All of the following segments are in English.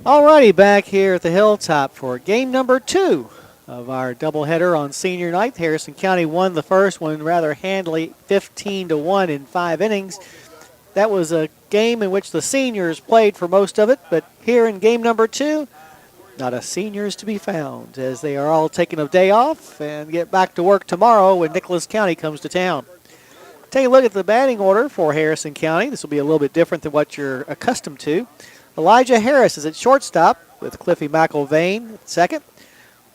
Alrighty, back here at the Hilltop for game number 2 of our doubleheader on senior night. Harrison County won the first one rather handily, 15-1 in 5 innings. That was a game in which the seniors played for most of it, but here in game number 2, not a senior is to be found, as they are all taking a day off and get back to work tomorrow when Nicholas County comes to town. Take a look at the batting order for Harrison County. This will be a little bit different than what you're accustomed to. Elijah Harris is at shortstop with Cliffy McIlvain at second.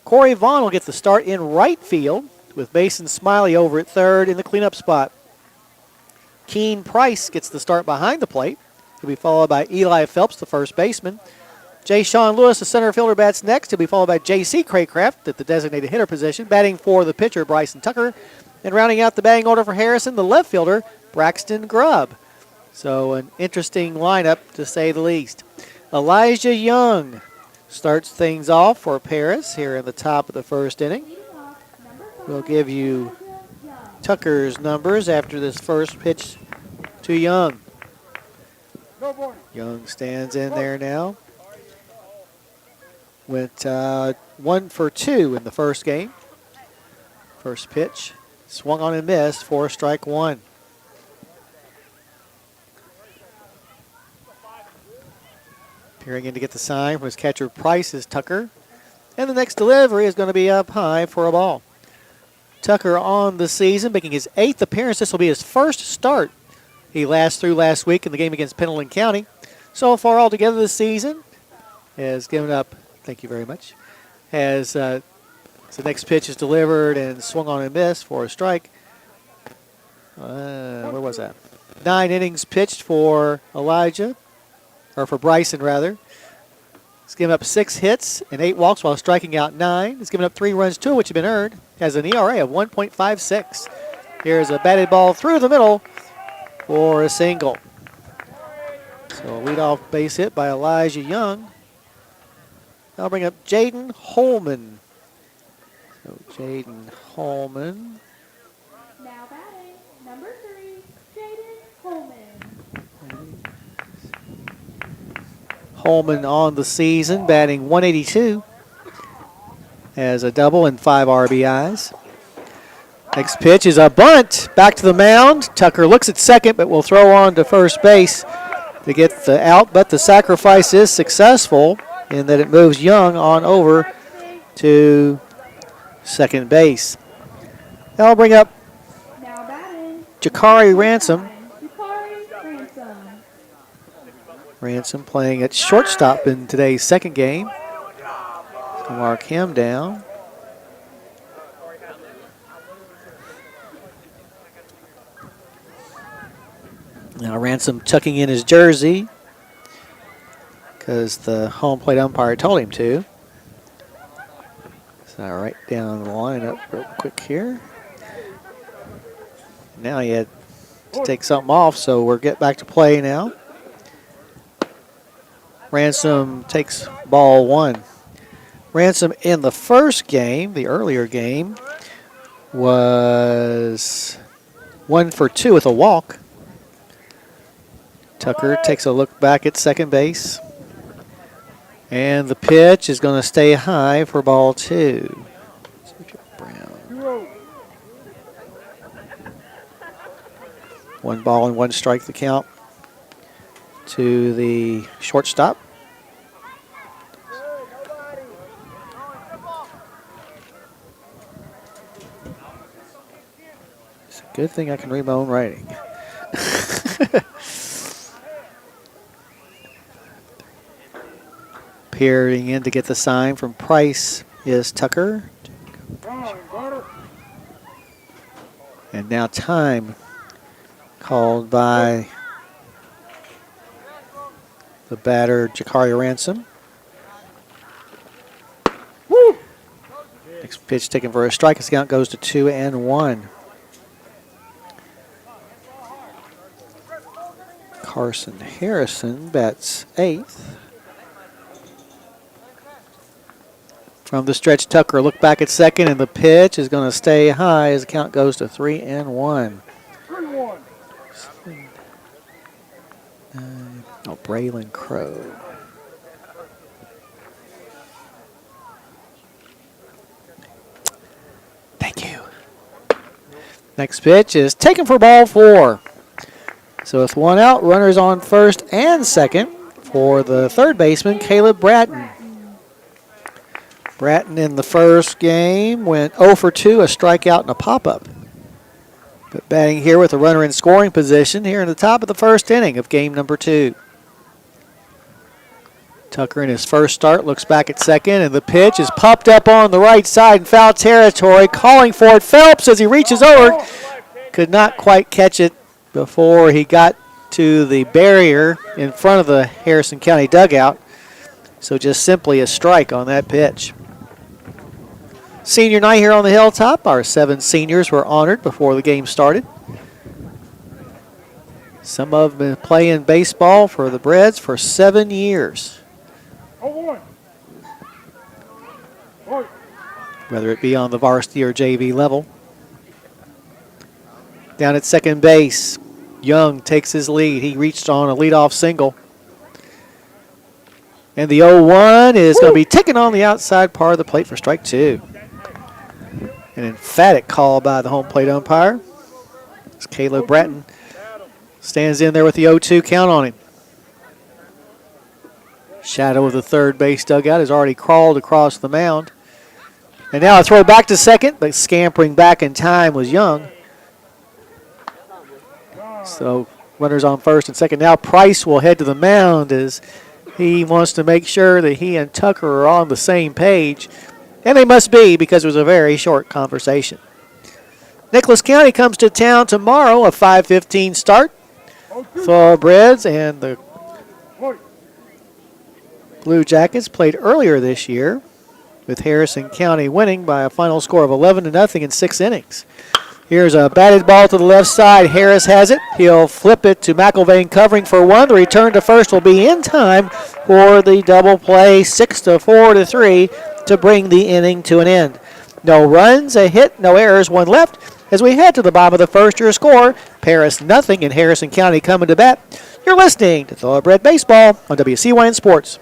Corey Vaughn will get the start in right field with Mason Smiley over at third in the cleanup spot. Keen Price gets the start behind the plate. He'll be followed by Eli Phelps, the first baseman. J. Sean Lewis, the center fielder, bats next. He'll be followed by J.C. Craycraft at the designated hitter position. Batting for the pitcher, Bryson Tucker. And rounding out the batting order for Harrison, the left fielder, Braxton Grubb. So an interesting lineup, to say the least. Elijah Young starts things off for Paris here in the top of the first inning. We'll give you Tucker's numbers after this first pitch to Young. Young stands in there now. Went 1 for 2 in the first game. First pitch, swung on and missed for strike one. Peering in to get the sign from his catcher Price is Tucker. And the next delivery is going to be up high for a ball. Tucker on the season, making his 8th appearance. This will be his first start. He threw last week in the game against Pendleton County. So far altogether this season has given up, thank you very much, as the next pitch is delivered and swung on and missed for a strike. Where was that? 9 innings pitched for Elijah, or for Bryson rather. He's given up 6 hits and 8 walks while striking out 9. He's given up 3 runs, 2 of which have been earned. Has an ERA of 1.56. Here's a batted ball through the middle for a single. So a leadoff base hit by Elijah Young. I'll bring up Jaden Holman. So Jaden Holman. Now batting, number 3, Jaden Holman. Holman on the season, batting 182. Has a double and 5 RBIs. Next pitch is a bunt. Back to the mound. Tucker looks at second, but will throw on to first base to get the out. But the sacrifice is successful in that it moves Young on over to second base. Now I'll bring up Jakari Ransom. Ransom playing at shortstop in today's second game. So mark him down. Now Ransom tucking in his jersey because the home plate umpire told him to. So I'll write down the lineup real quick here. Now he had to take something off, so we'll get back to play now. Ransom takes ball 1. Ransom in the first game, the earlier game, was 1 for 2 with a walk. Tucker takes a look back at second base. And the pitch is going to stay high for ball 2. Brown. 1 ball and 1 strike the count to the shortstop. It's a good thing I can read my own writing. Peering in to get the sign from Price is Tucker. And now time called by the batter, Jakari Ransom. Woo! Next pitch taken for a strike. His count goes to 2-1. Carson Harrison bats 8th. From the stretch, Tucker look back at second, and the pitch is going to stay high as the count goes to 3-1. 3-1. Oh, Braylon Crow. Next pitch is taken for ball 4. So with one out, runners on first and second for the third baseman, Caleb Bratton. Bratton in the first game went 0 for 2, a strikeout and a pop-up. But batting here with a runner in scoring position here in the top of the first inning of game number 2. Tucker in his first start looks back at second, and the pitch is popped up on the right side in foul territory. Calling for it, Phelps as he reaches over. Could not quite catch it before he got to the barrier in front of the Harrison County dugout. So just simply a strike on that pitch. Senior night here on the Hilltop. Our 7 seniors were honored before the game started. Some of them have been playing baseball for the Breds for 7 years. Whether it be on the varsity or JV level. Down at second base, Young takes his lead. He reached on a leadoff single. And the 0-1 is going to be taken on the outside part of the plate for strike 2. An emphatic call by the home plate umpire. As Caleb Bratton stands in there with the 0-2 count on him. Shadow of the third base dugout has already crawled across the mound. And now a throw back to second, but scampering back in time was Young. So runners on first and second. Now Price will head to the mound as he wants to make sure that he and Tucker are on the same page. And they must be, because it was a very short conversation. Nicholas County comes to town tomorrow, a 5:15 start. Thoroughbreds and the Blue Jackets played earlier this year, with Harrison County winning by a final score of 11-0 in 6 innings. Here's a batted ball to the left side. Harris has it. He'll flip it to McIlvain covering for 1. The return to first will be in time for the double play, 6-4-3 to bring the inning to an end. No runs, a hit, no errors, 1 left. As we head to the bottom of the first, your score, Paris nothing and Harrison County coming to bat. You're listening to Thoroughbred Baseball on WCYN Sports.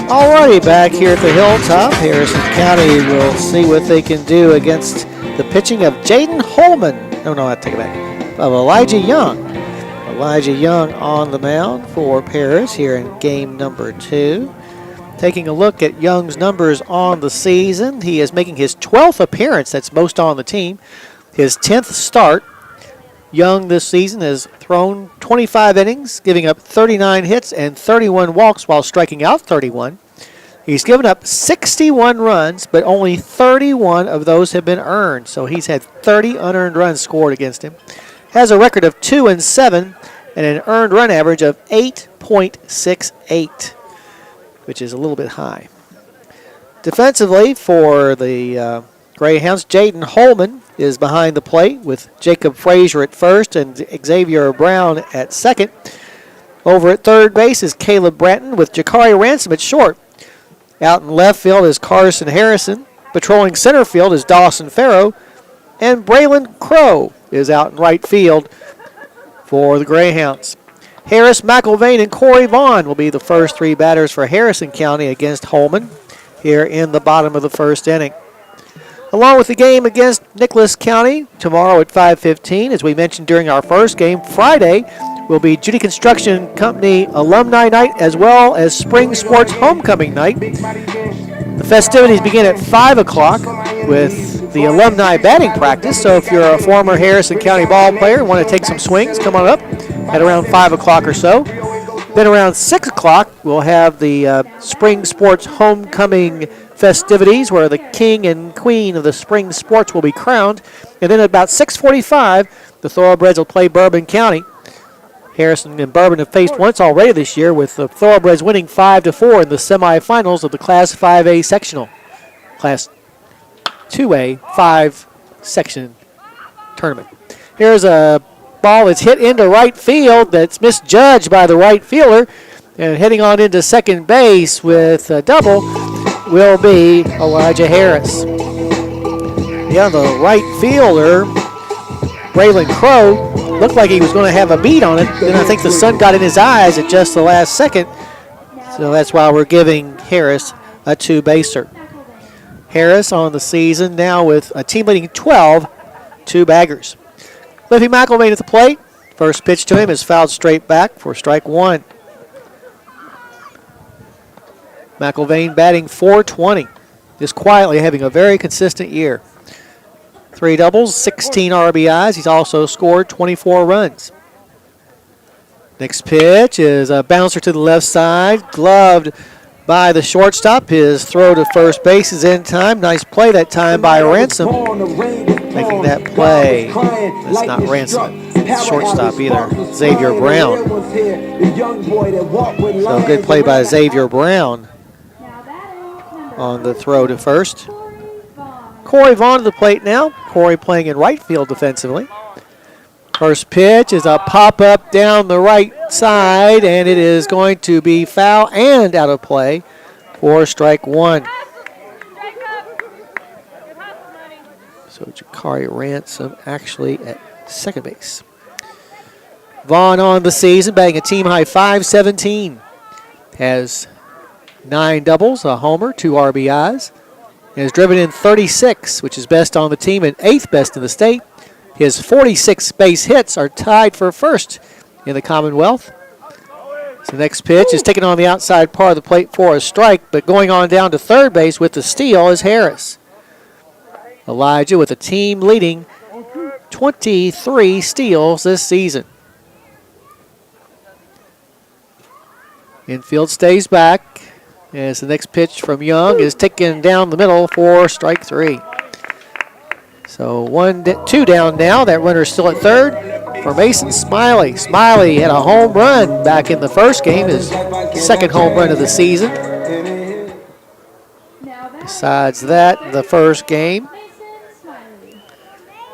Alrighty, back here at the Hilltop, Harrison County will see what they can do against the pitching of Jaden Holman. No, I take it back. Of Elijah Young. Elijah Young on the mound for Paris here in game number 2. Taking a look at Young's numbers on the season, he is making his 12th appearance. That's most on the team. His 10th start. Young this season has thrown 25 innings, giving up 39 hits and 31 walks while striking out 31. He's given up 61 runs, but only 31 of those have been earned. So he's had 30 unearned runs scored against him. Has a record of 2-7 and an earned run average of 8.68, which is a little bit high. Defensively for the Greyhounds, Jaden Holman is behind the plate with Jacob Frazier at first and Xavier Brown at second. Over at third base is Caleb Bratton with Jakari Ransom at short. Out in left field is Carson Harrison. Patrolling center field is Dawson Farrow. And Braylon Crow is out in right field for the Greyhounds. Harris, McIlvain, and Corey Vaughn will be the first 3 batters for Harrison County against Holman here in the bottom of the first inning. Along with the game against Nicholas County tomorrow at 5:15, as we mentioned during our first game, Friday will be Judy Construction Company Alumni Night as well as Spring Sports Homecoming Night. The Festivities begin at 5 o'clock with the alumni batting practice. So if you're a former Harrison County ball player and want to take some swings, come on up at around 5 o'clock or so. Then around 6 o'clock, we'll have the spring sports homecoming festivities where the king and queen of the spring sports will be crowned. And then at about 6:45, the Thoroughbreds will play Bourbon County. Harrison and Bourbon have faced once already this year, with the Thoroughbreds winning 5-4 in the semifinals of the Class 5A sectional. Class 2A 5 section tournament. Here's a ball that's hit into right field that's misjudged by the right fielder, and heading on into second base with a double will be Elijah Harris. Yeah, the right fielder, Braylon Crow, looked like he was going to have a beat on it. Then I think the sun got in his eyes at just the last second, so that's why we're giving Harris a two-baser. Harris on the season now with a team-leading 12 two-baggers. Cliffy McElvain at the plate. First pitch to him is fouled straight back for strike one. McElvain batting .420. Just quietly having a very consistent year. 3 doubles, 16 RBIs. He's also scored 24 runs. Next pitch is a bouncer to the left side, gloved by the shortstop. His throw to first base is in time. Nice play that time by Ransom. Making that play. That's not Ransom. It's shortstop either. Xavier Brown. So good play by Xavier Brown on the throw to first. Corey Vaughn to the plate now. Corey playing in right field defensively. First pitch is a pop-up down the right side, and it is going to be foul and out of play for strike one. So Jakari Ransom actually at second base. Vaughn on the season, batting a team-high .517. Has 9 doubles, a homer, 2 RBIs. And has driven in 36, which is best on the team and 8th best in the state. His 46 base hits are tied for first in the Commonwealth. So the next pitch is taken on the outside part of the plate for a strike, but going on down to third base with the steal is Harris. Elijah with a team-leading 23 steals this season. Infield stays back as the next pitch from Young is taken down the middle for strike three. So 2 down now. That runner's still at third for Mason Smiley. Smiley had a home run back in the first game, his second home run of the season. Besides that, the first game,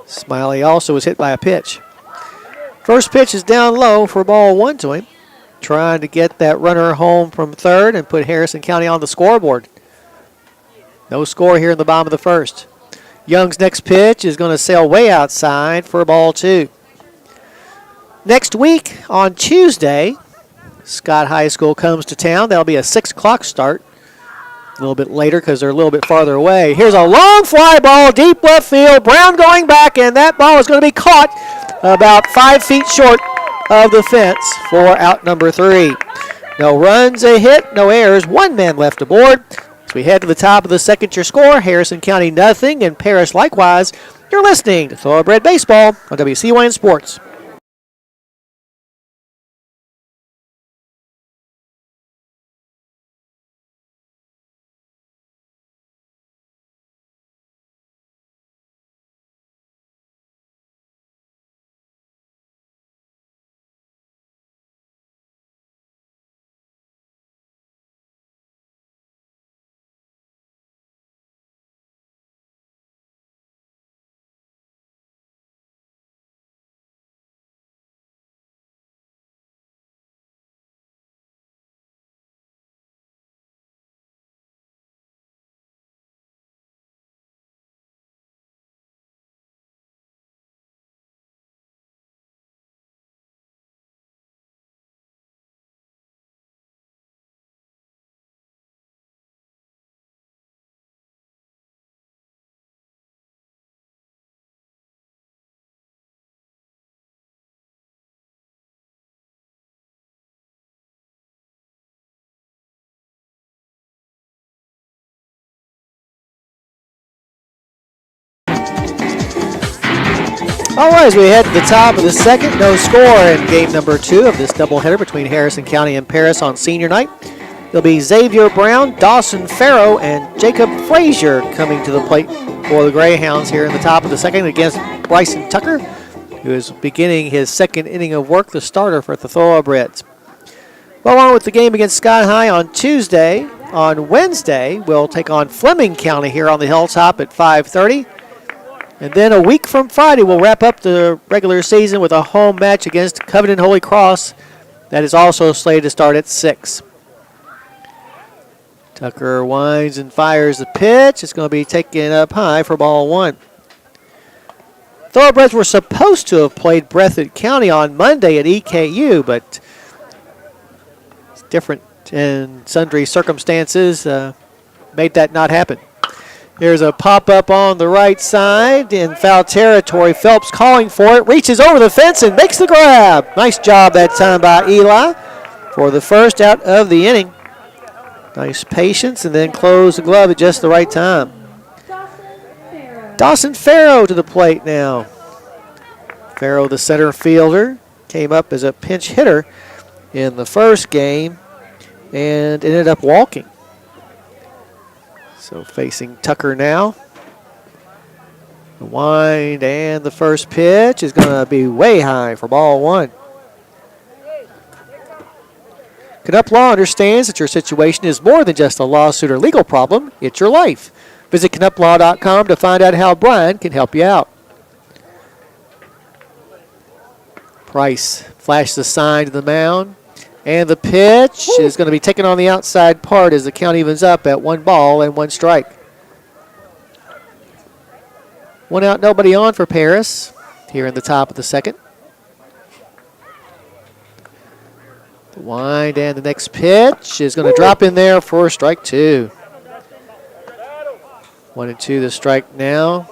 Smiley also was hit by a pitch. First pitch is down low for ball one to him. Trying to get that runner home from third and put Harrison County on the scoreboard. No score here in the bottom of the first. Young's next pitch is going to sail way outside for ball two. Next week on Tuesday, Scott High School comes to town. That'll be a 6 o'clock start. A little bit later because they're a little bit farther away. Here's a long fly ball, deep left field. Brown going back, and that ball is going to be caught about 5 feet short of the fence for out number 3. No runs, a hit, no errors, 1 man left aboard. As we head to the top of the second, your score, Harrison County nothing and Paris likewise. You're listening to Thoroughbred Baseball on WCYN Sports. All right, as we head to the top of the second, no score in game number 2 of this doubleheader between Harrison County and Paris on senior night. It'll be Xavier Brown, Dawson Farrow, and Jacob Frazier coming to the plate for the Greyhounds here in the top of the second against Bryson Tucker, who is beginning his second inning of work, the starter for the Thoroughbreds. Well, on with the game against Sky High on Tuesday. On Wednesday, we'll take on Fleming County here on the Hilltop at 5:30. And then a week from Friday, we'll wrap up the regular season with a home match against Covenant Holy Cross that is also slated to start at 6. Tucker winds and fires the pitch. It's going to be taken up high for ball 1. Thoroughbreds were supposed to have played Breathitt County on Monday at EKU, but it's different in sundry circumstances. Made that not happen. Here's a pop-up on the right side in foul territory. Phelps calling for it, reaches over the fence and makes the grab. Nice job that time by Eli for the first out of the inning. Nice patience and then close the glove at just the right time. Dawson Farrow to the plate now. Farrow, the center fielder, came up as a pinch hitter in the first game and ended up walking. So facing Tucker now. The wind and the first pitch is going to be way high for ball 1. Canuck Law understands that your situation is more than just a lawsuit or legal problem. It's your life. Visit CanuckLaw.com to find out how Brian can help you out. Price flashes the sign to the mound. And the pitch is going to be taken on the outside part as the count evens up at 1 ball and 1 strike. 1 out, nobody on for Paris here in the top of the second. The wind and the next pitch is going to drop in there for strike 2. 1-2 the strike now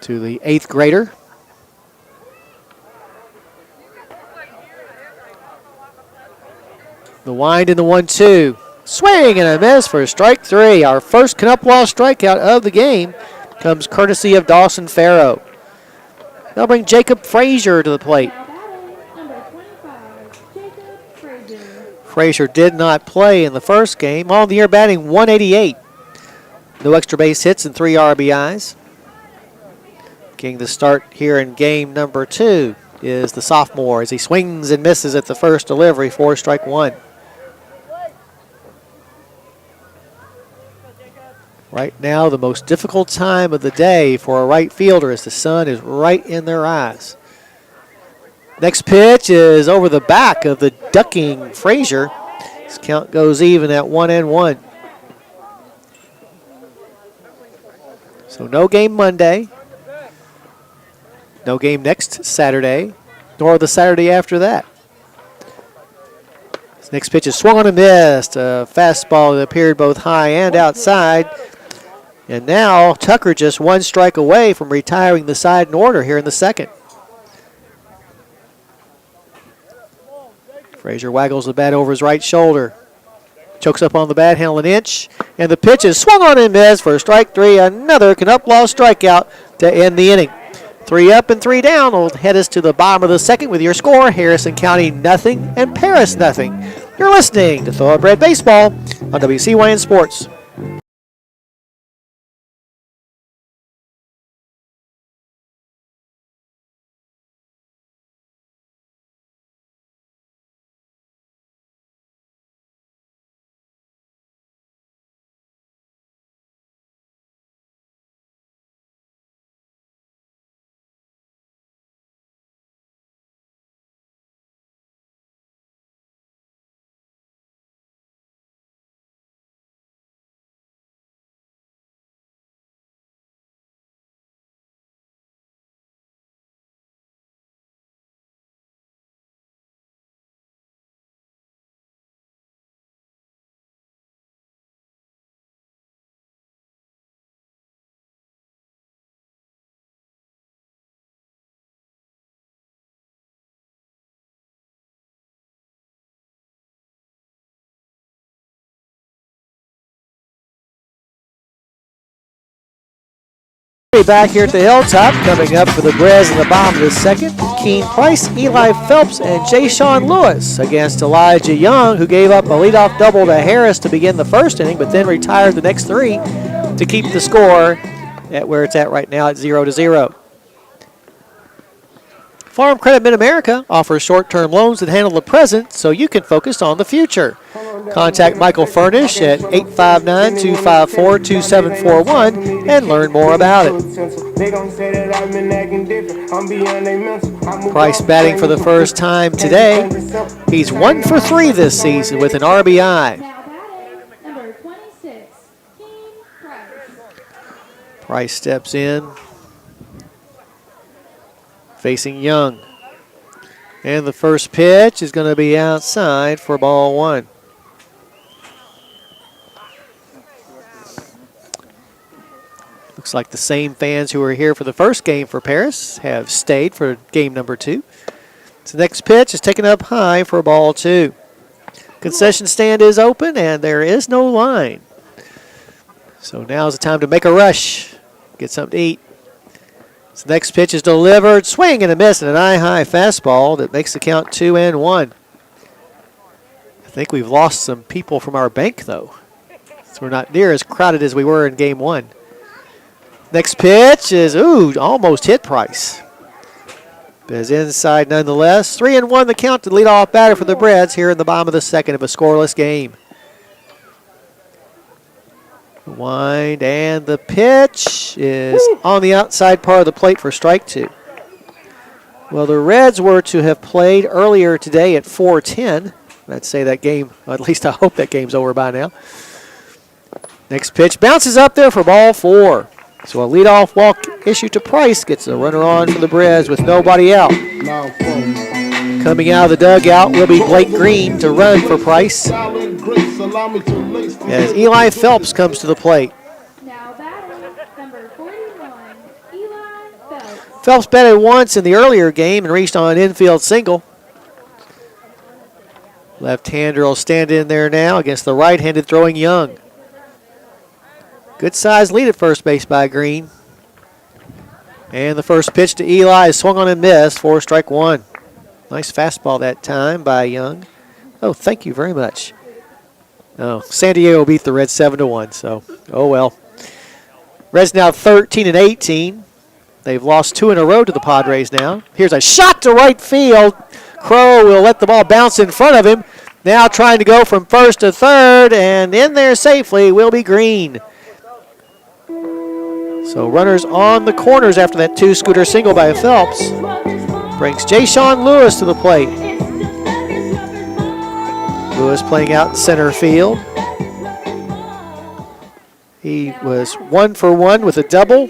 to the 8th grader. The wind and the 1-2. Swing and a miss for strike 3. Our first Canuck Law strikeout of the game comes courtesy of Dawson Farrow. They'll bring Jacob Frazier to the plate. Frazier did not play in the first game. On the year batting 188. No extra base hits and 3 RBIs. Getting the start here in game number 2 is the sophomore as he swings and misses at the first delivery for strike 1. Right now, the most difficult time of the day for a right fielder as the sun is right in their eyes. Next pitch is over the back of the ducking Frazier. This count goes even at 1-1. So no game Monday. No game next Saturday, nor the Saturday after that. This next pitch is swung on and missed. A fastball that appeared both high and outside. And now Tucker just 1 strike away from retiring the side in order here in the second. Frazier waggles the bat over his right shoulder. Chokes up on the bat, handle an inch. And the pitch is swung on and missed for strike 3. Another Canuck Law strikeout to end the inning. 3 up and 3 down will head us to the bottom of the second with your score. Harrison County nothing and Paris nothing. You're listening to Thoroughbred Baseball on WCYN Sports. Back here at the Hilltop, coming up for the Breds in the bottom of the second. Keen Price, Eli Phelps, and Jay-Sean Lewis against Elijah Young, who gave up a leadoff double to Harris to begin the first inning, but then retired the next three to keep the score at where it's at right now at 0-0. Farm Credit Mid-America offers short-term loans that handle the present so you can focus on the future. Contact Michael Furnish at 859-254-2741 and learn more about it. Price batting for the first time today. He's 1 for 3 this season with an RBI. Now batting, number 26, Keen Price. Price steps in, facing Young. And the first pitch is going to be outside for ball 1. Looks like the same fans who were here for the first game for Paris have stayed for game number 2. So the next pitch is taken up high for ball 2. Concession stand is open and there is no line. So now's the time to make a rush, get something to eat. So the next pitch is delivered, swing and a miss, and an eye-high fastball that makes the count 2-1. I think we've lost some people from our bank, though. So we're not near as crowded as we were in game 1. Next pitch is, almost hit Price. But is inside nonetheless. 3-1 the count to lead off batter for the Breds here in the bottom of the second of a scoreless game. Wind, and the pitch is on the outside part of the plate for strike 2. Well, the Reds were to have played earlier today at 4:10. I'd say that game, at least I hope that game's over by now. Next pitch bounces up there for ball 4. So a leadoff walk issued to Price gets a runner on for the Breds with nobody out. Coming out of the dugout will be Blake Green to run for Price as Eli Phelps comes to the plate. Now batting, number 41, Eli Phelps. Phelps batted once in the earlier game and reached on an infield single. Left-hander will stand in there now against the right-handed throwing Young. Good size lead at first base by Green. And the first pitch to Eli is swung on and missed for strike 1. Nice fastball that time by Young. Oh, thank you very much. Oh, San Diego beat the Reds 7-1, so oh well. Reds now 13-18. They've lost 2 in a row to the Padres now. Here's a shot to right field. Crow will let the ball bounce in front of him. Now trying to go from first to third, and in there safely will be Green. So runners on the corners after that 2-scooter single by Phelps. Brings Jay-Sean Lewis to the plate. Lewis playing out in center field. He was 1 for 1 with a double,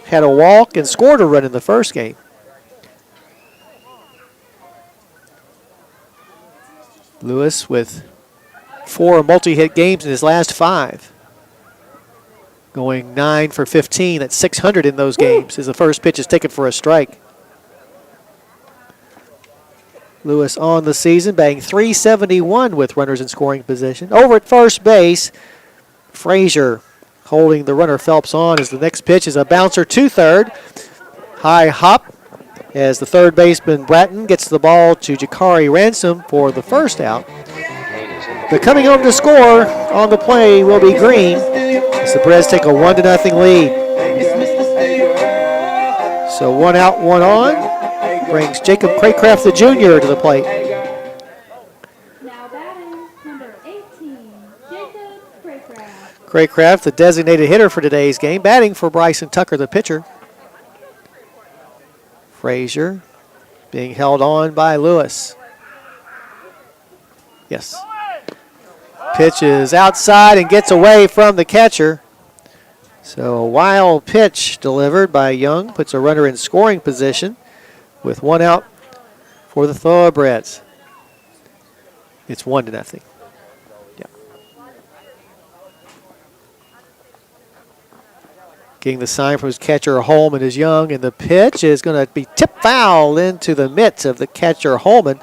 had a walk, and scored a run in the first game. Lewis with 4 multi-hit games in his last 5. Going 9 for 15, that's 600 in those games as the first pitch is taken for a strike. Lewis on the season, batting .371 with runners in scoring position. Over at first base, Frazier holding the runner Phelps on as the next pitch is a bouncer to third. High hop as the third baseman Bratton gets the ball to Jakari Ransom for the first out. But coming home to score on the play will be Green as the Breds take a 1-0 lead. So 1 out, 1 on. Brings Jacob Craycraft the Jr. to the plate. Now batting, number 18, Jacob Craycraft. Craycraft, the designated hitter for today's game, batting for Bryson Tucker, the pitcher. Frazier being held on by Lewis. Yes. Pitch is outside and gets away from the catcher. So a wild pitch delivered by Young puts a runner in scoring position with 1 out for the Thoroughbreds. It's 1-0. Yeah. Getting the sign from his catcher Holman is Young, and the pitch is going to be tipped foul into the mitts of the catcher Holman,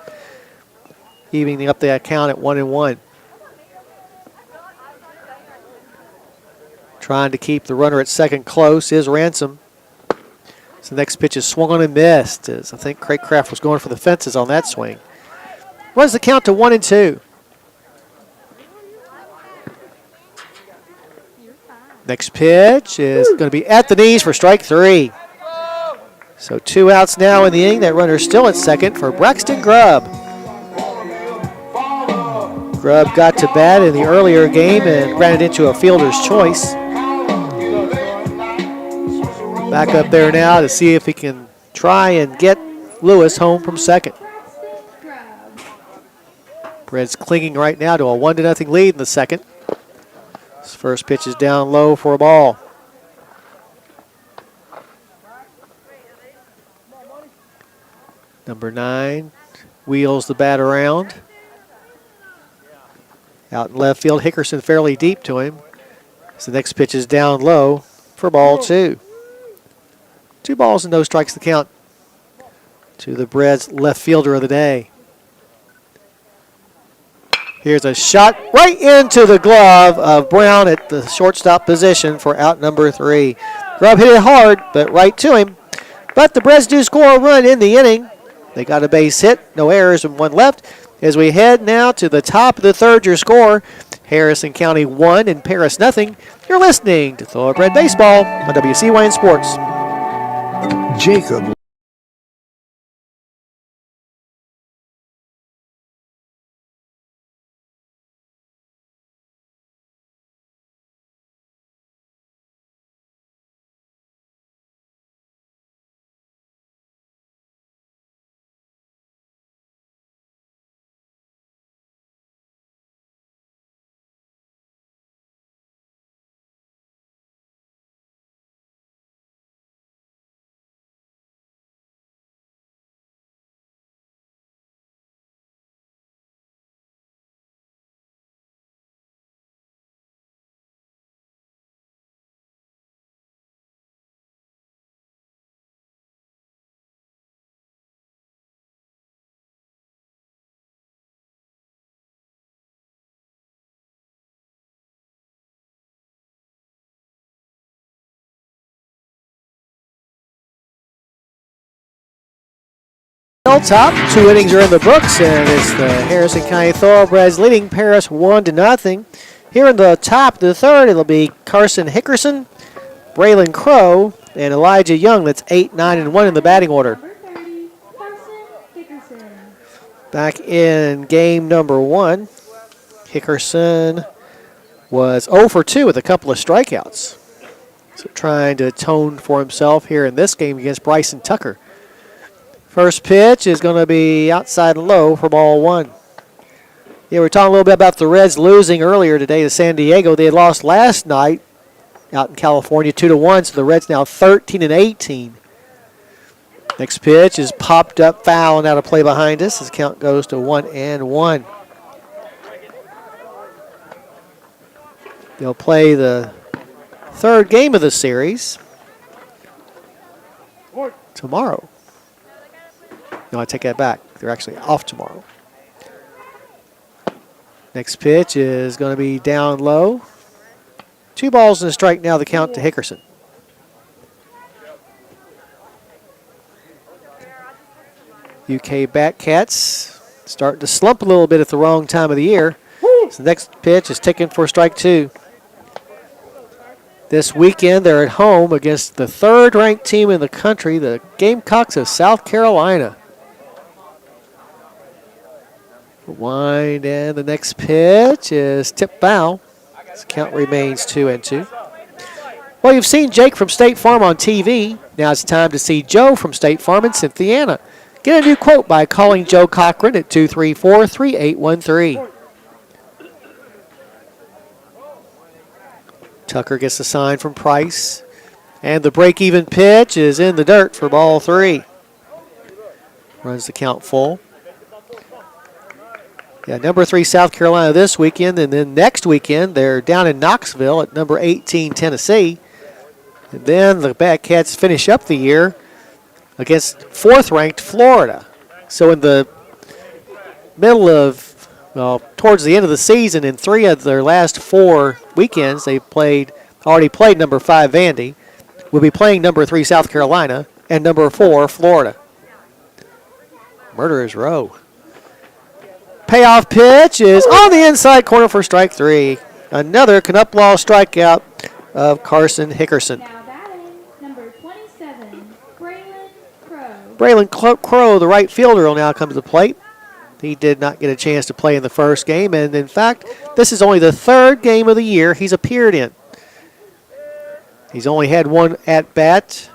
evening up the count at 1-1. Trying to keep the runner at second close is Ransom. So the next pitch is swung on and missed, as I think Craig Kraft was going for the fences on that swing. Runs the count to 1-2. Next pitch is going to be at the knees for strike 3. So 2 outs now in the inning. That runner still at second for Braxton Grubb. Grubb got to bat in the earlier game and ran it into a fielder's choice. Back up there now to see if he can try and get Lewis home from second. Breds clinging right now to a 1-0 lead in the second. His first pitch is down low for a ball. Number 9 wheels the bat around. Out in left field, Hickerson fairly deep to him. So the next pitch is down low for ball 2. 2 balls and no strikes to count to the Breds left fielder of the day. Here's a shot right into the glove of Brown at the shortstop position for out number 3. Grubb hit it hard, but right to him. But the Breds do score a run in the inning. They got a base hit, no errors and 1 left. As we head now to the top of the third, your score, Harrison County 1 and Paris 0. You're listening to Thoroughbred Baseball on WCYN Sports. Jacob. Top 2 innings are in the books, and it's the Harrison County Thoroughbreds leading Paris 1-0. Here in the top of the third, it'll be Carson Hickerson, Braylon Crow, and Elijah Young. That's 8, 9, and 1 in the batting order. Back in game number 1, Hickerson was 0 for 2 with a couple of strikeouts. So trying to atone for himself here in this game against Bryson Tucker. First pitch is going to be outside low for ball 1. Yeah, we were talking a little bit about the Reds losing earlier today to San Diego. They had lost last night out in California 2-1, so the Reds now 13-18. Next pitch is popped up foul and out of play behind us. His count goes to 1-1. They'll play the third game of the series tomorrow. No, I take that back. They're actually off tomorrow. Next pitch is going to be down low. 2 balls and a strike now, the count to Hickerson. UK Batcats starting to slump a little bit at the wrong time of the year. So the next pitch is taken for strike 2. This weekend, they're at home against the 3rd-ranked team in the country, the Gamecocks of South Carolina. Wind, and the next pitch is tip foul. His count remains 2-2. Well, you've seen Jake from State Farm on TV. Now it's time to see Joe from State Farm in Cynthiana. Get a new quote by calling Joe Cochran at 234-3813. Tucker gets the sign from Price. And the break-even pitch is in the dirt for ball 3. Runs the count full. Yeah, number 3 South Carolina this weekend, and then next weekend they're down in Knoxville at number 18 Tennessee. And then the Batcats finish up the year against 4th-ranked Florida. So in the middle of, well, towards the end of the season, in 3 of their last 4 weekends, they already played number 5 Vandy. We'll be playing number 3 South Carolina, and number 4, Florida. Murderers Row. Payoff pitch is on the inside corner for strike 3. Another Knuplau strikeout of Carson Hickerson. Now batting, number 27, Braylon Crow. Braylon Crow, the right fielder, will now come to the plate. He did not get a chance to play in the first game, and in fact, this is only the 3rd game of the year he's appeared in. He's only had 1 at-bat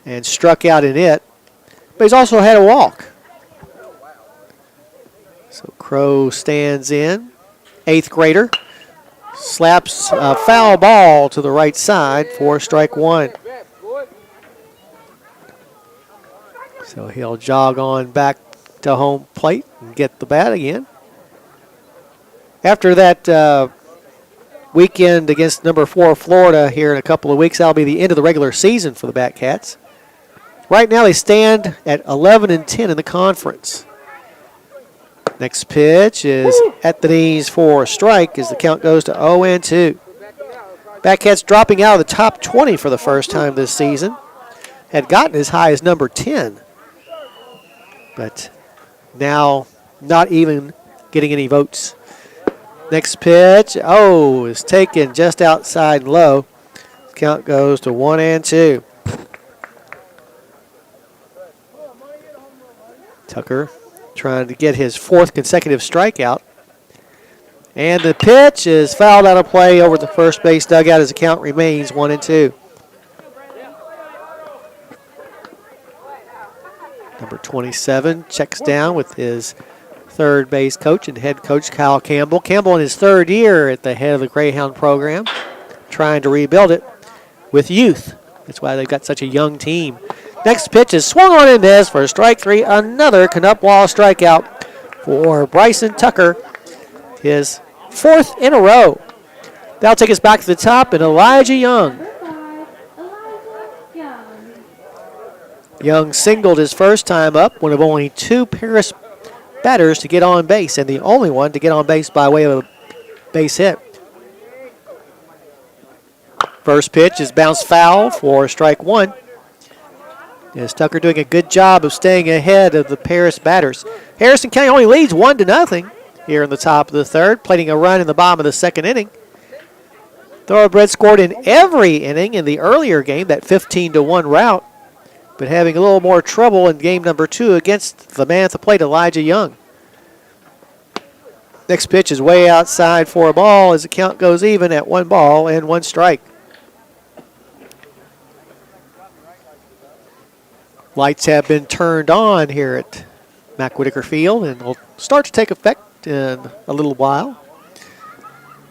and struck out in it, but he's also had a walk. So Crow stands in, 8th grader, slaps a foul ball to the right side for strike 1. So he'll jog on back to home plate and get the bat again. After that weekend against number 4 Florida here in a couple of weeks, that'll be the end of the regular season for the Batcats. Right now they stand at 11-10 in the conference. Next pitch is at the knees for a strike as the count goes to 0-2. Batcats dropping out of the top 20 for the first time this season. Had gotten as high as number 10, but now not even getting any votes. Next pitch, is taken just outside and low. Count goes to 1-2. Tucker trying to get his 4th consecutive strikeout. And the pitch is fouled out of play over the first base dugout as the count remains 1-2. Number 27 checks down with his 3rd base coach and head coach Kyle Campbell. Campbell in his 3rd year at the head of the Greyhound program, trying to rebuild it with youth. That's why they've got such a young team. Next pitch is swung on and missed for strike 3. Another Knuplau strikeout for Bryson Tucker, his 4th in a row. That'll take us back to the top, and Elijah Young. Number 5, Elijah Young. Young singled his first time up, one of only 2 Paris batters to get on base, and the only one to get on base by way of a base hit. First pitch is bounced foul for strike 1. Is Tucker doing a good job of staying ahead of the Paris batters. Harrison County only leads 1-0 here in the top of the 3rd, plating a run in the bottom of the 2nd inning. Thoroughbred scored in every inning in the earlier game, that 15-1 rout, but having a little more trouble in game number 2 against the man at the plate, Elijah Young. Next pitch is way outside for a ball as the count goes even at 1 ball and 1 strike. Lights have been turned on here at Mack Whitaker Field and will start to take effect in a little while.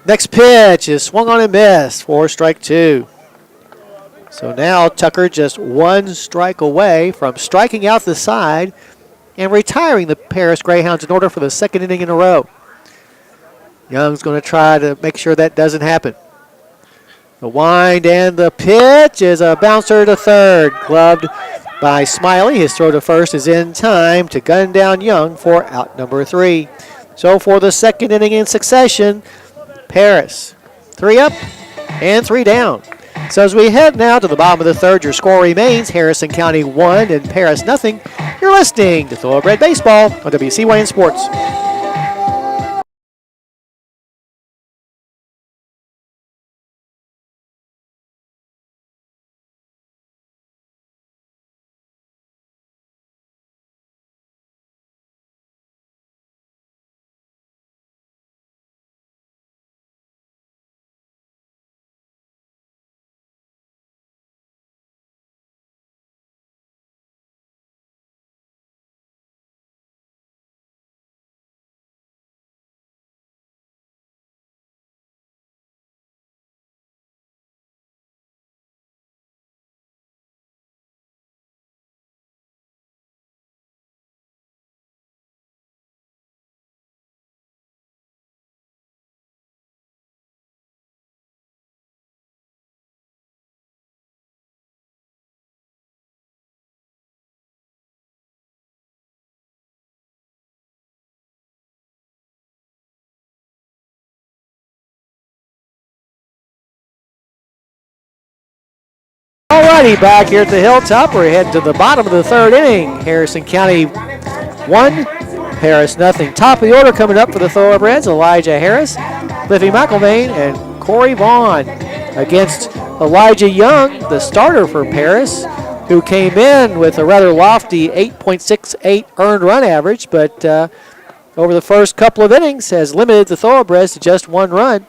Next pitch is swung on and missed for strike 2. So now Tucker just 1 strike away from striking out the side and retiring the Paris Greyhounds in order for the 2nd inning in a row. Young's going to try to make sure that doesn't happen. The wind and the pitch is a bouncer to 3rd, gloved by Smiley. His throw to 1st is in time to gun down Young for out number 3. So for the 2nd inning in succession, Paris 3 up and 3 down. So as we head now to the bottom of the 3rd, your score remains Harrison County 1 and Paris nothing. You're listening to Thoroughbred Baseball on WCYN Sports. righty, back here at the Hilltop. We're heading to the bottom of the third inning. Harrison County 1, Paris nothing. Top of the order coming up for the Thoroughbreds, Elijah Harris, Cliffy McElvain, and Corey Vaughn against Elijah Young, the starter for Paris, who came in with a rather lofty 8.68 earned run average, but over the first couple of innings has limited the Thoroughbreds to just 1 run,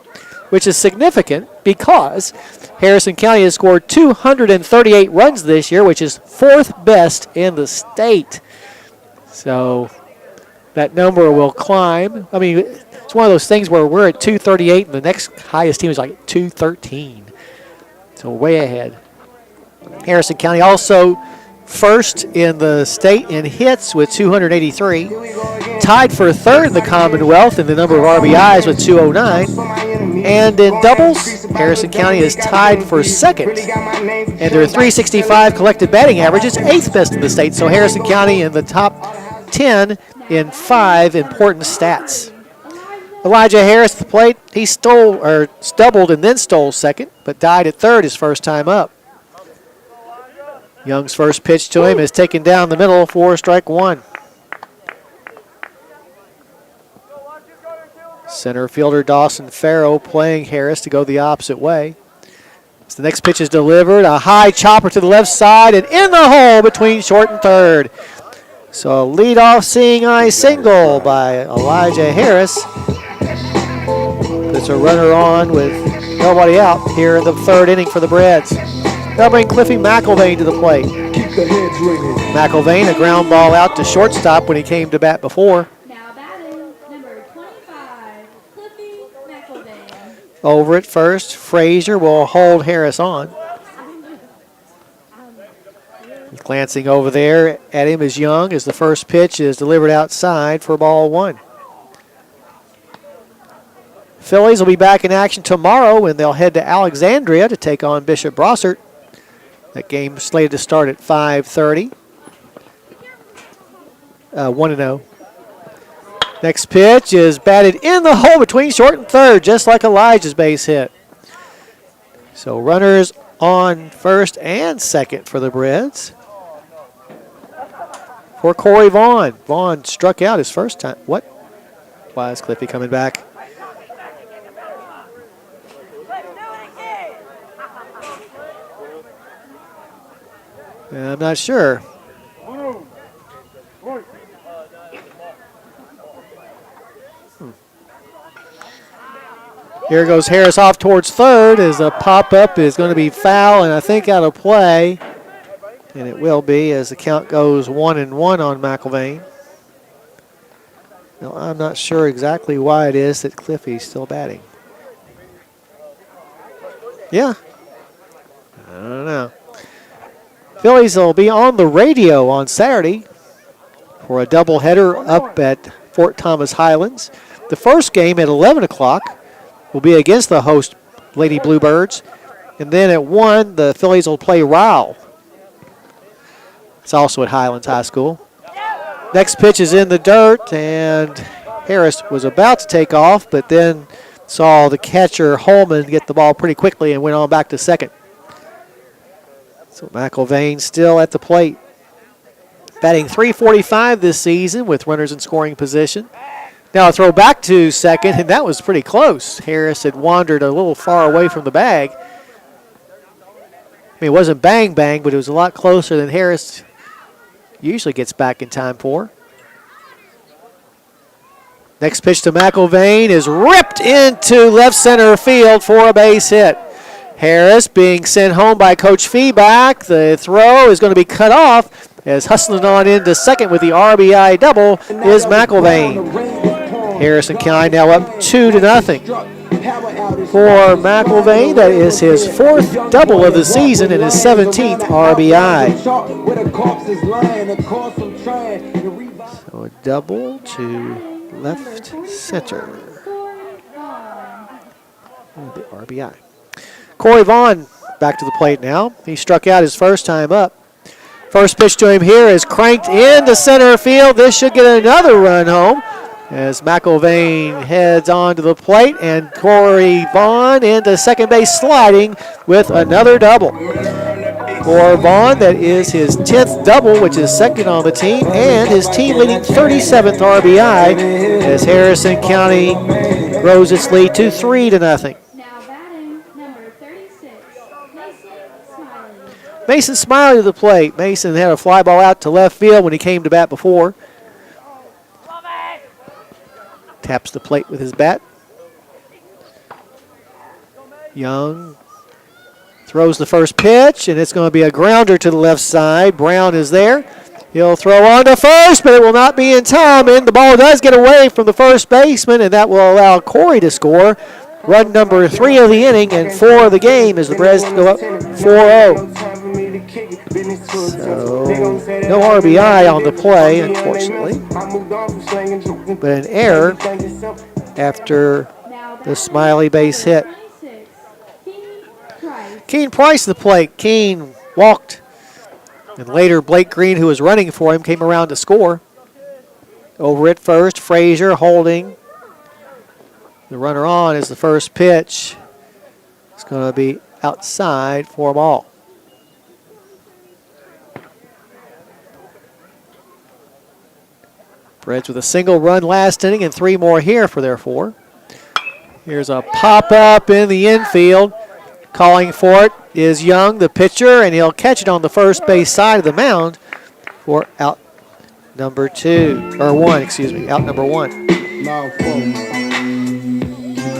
which is significant because Harrison County has scored 238 runs this year, which is 4th best in the state. So that number will climb. I mean, it's one of those things where we're at 238 and the next highest team is like 213. So way ahead. Harrison County also first in the state in hits with 283. Tied for 3rd in the Commonwealth in the number of RBIs with 209. And in doubles, Harrison County is tied for 2nd. And their 365 collected batting average is 8th best in the state. So Harrison County in the top 10 in 5 important stats. Elijah Harris at the plate, he doubled and then stole 2nd, but died at 3rd his first time up. Young's first pitch to him is taken down the middle for strike 1. Center fielder Dawson Farrow playing Harris to go the opposite way. As the next pitch is delivered, a high chopper to the left side and in the hole between short and third. So a leadoff seeing eye single by Elijah Harris. Puts a runner on with nobody out here in the 3rd inning for the Breds. They'll bring Cliffy McElvain to the plate. McElvain, a ground ball out to shortstop when he came to bat before. Now batting, number 25, Cliffy McElvain. Over at first, Frazier will hold Harris on. Glancing over there at him is Young as the first pitch is delivered outside for ball 1. Phillies will be back in action tomorrow when they'll head to Alexandria to take on Bishop Brossart. That game slated to start at 5:30. 1-0. Next pitch is batted in the hole between short and third, just like Elijah's base hit. So runners on first and second for the Breds. For Corey Vaughn. Vaughn struck out his first time. What? Why is Cliffy coming back? I'm not sure. Here goes Harris off towards third as a pop-up is going to be foul and I think out of play. And it will be as the count goes 1-1 on McElvain. Now, I'm not sure exactly why it is that Cliffy's still batting. Yeah. I don't know. Phillies will be on the radio on Saturday for a doubleheader up at Fort Thomas Highlands. The first game at 11 o'clock will be against the host Lady Bluebirds. And then at 1, the Phillies will play Ryle. It's also at Highlands High School. Next pitch is in the dirt, and Harris was about to take off, but then saw the catcher Holman get the ball pretty quickly and went on back to second. So McElvain still at the plate. Batting .345 this season with runners in scoring position. Now a throw back to second, and that was pretty close. Harris had wandered a little far away from the bag. I mean, it wasn't bang, bang, but it was a lot closer than Harris usually gets back in time for. Next pitch to McElvain is ripped into left center field for a base hit. Harris being sent home by Coach Feeback. The throw is going to be cut off as hustling on into second with the RBI double is McElvain. Harrison County now up 2-0. For McElvain, that is his 4th double of the season and his 17th RBI. So a double to left center. And the RBI. Corey Vaughn back to the plate now. He struck out his first time up. First pitch to him here is cranked into center field. This should get another run home as McElvain heads on to the plate, and Corey Vaughn into second base sliding with another double. for Vaughn. That is his 10th double, which is second on the team, and his team-leading 37th RBI as Harrison County grows its lead to 3-0. Now batting, number 36, Mason Smiley. Mason Smiley to the plate. Mason had a fly ball out to left field when he came to bat before. Taps the plate with his bat. Young throws the first pitch, and it's going to be a grounder to the left side. Brown is there. He'll throw on to first, but it will not be in time, and the ball does get away from the first baseman, and that will allow Corey to score. Run number 3 of the inning and 4 of the game as the Breds go up 4-0. So, no RBI on the play, unfortunately, but an error after the Smiley base hit. Keen Price to the plate. Keen walked, and later Blake Green, who was running for him, came around to score. Over at first, Frazier holding. The runner on is the first pitch. It's going to be outside for a ball. Breds with a single run last inning and 3 more here for their 4. Here's a pop-up in the infield. Calling for it is Young, the pitcher, and he'll catch it on the first base side of the mound for out number 1, out number 1.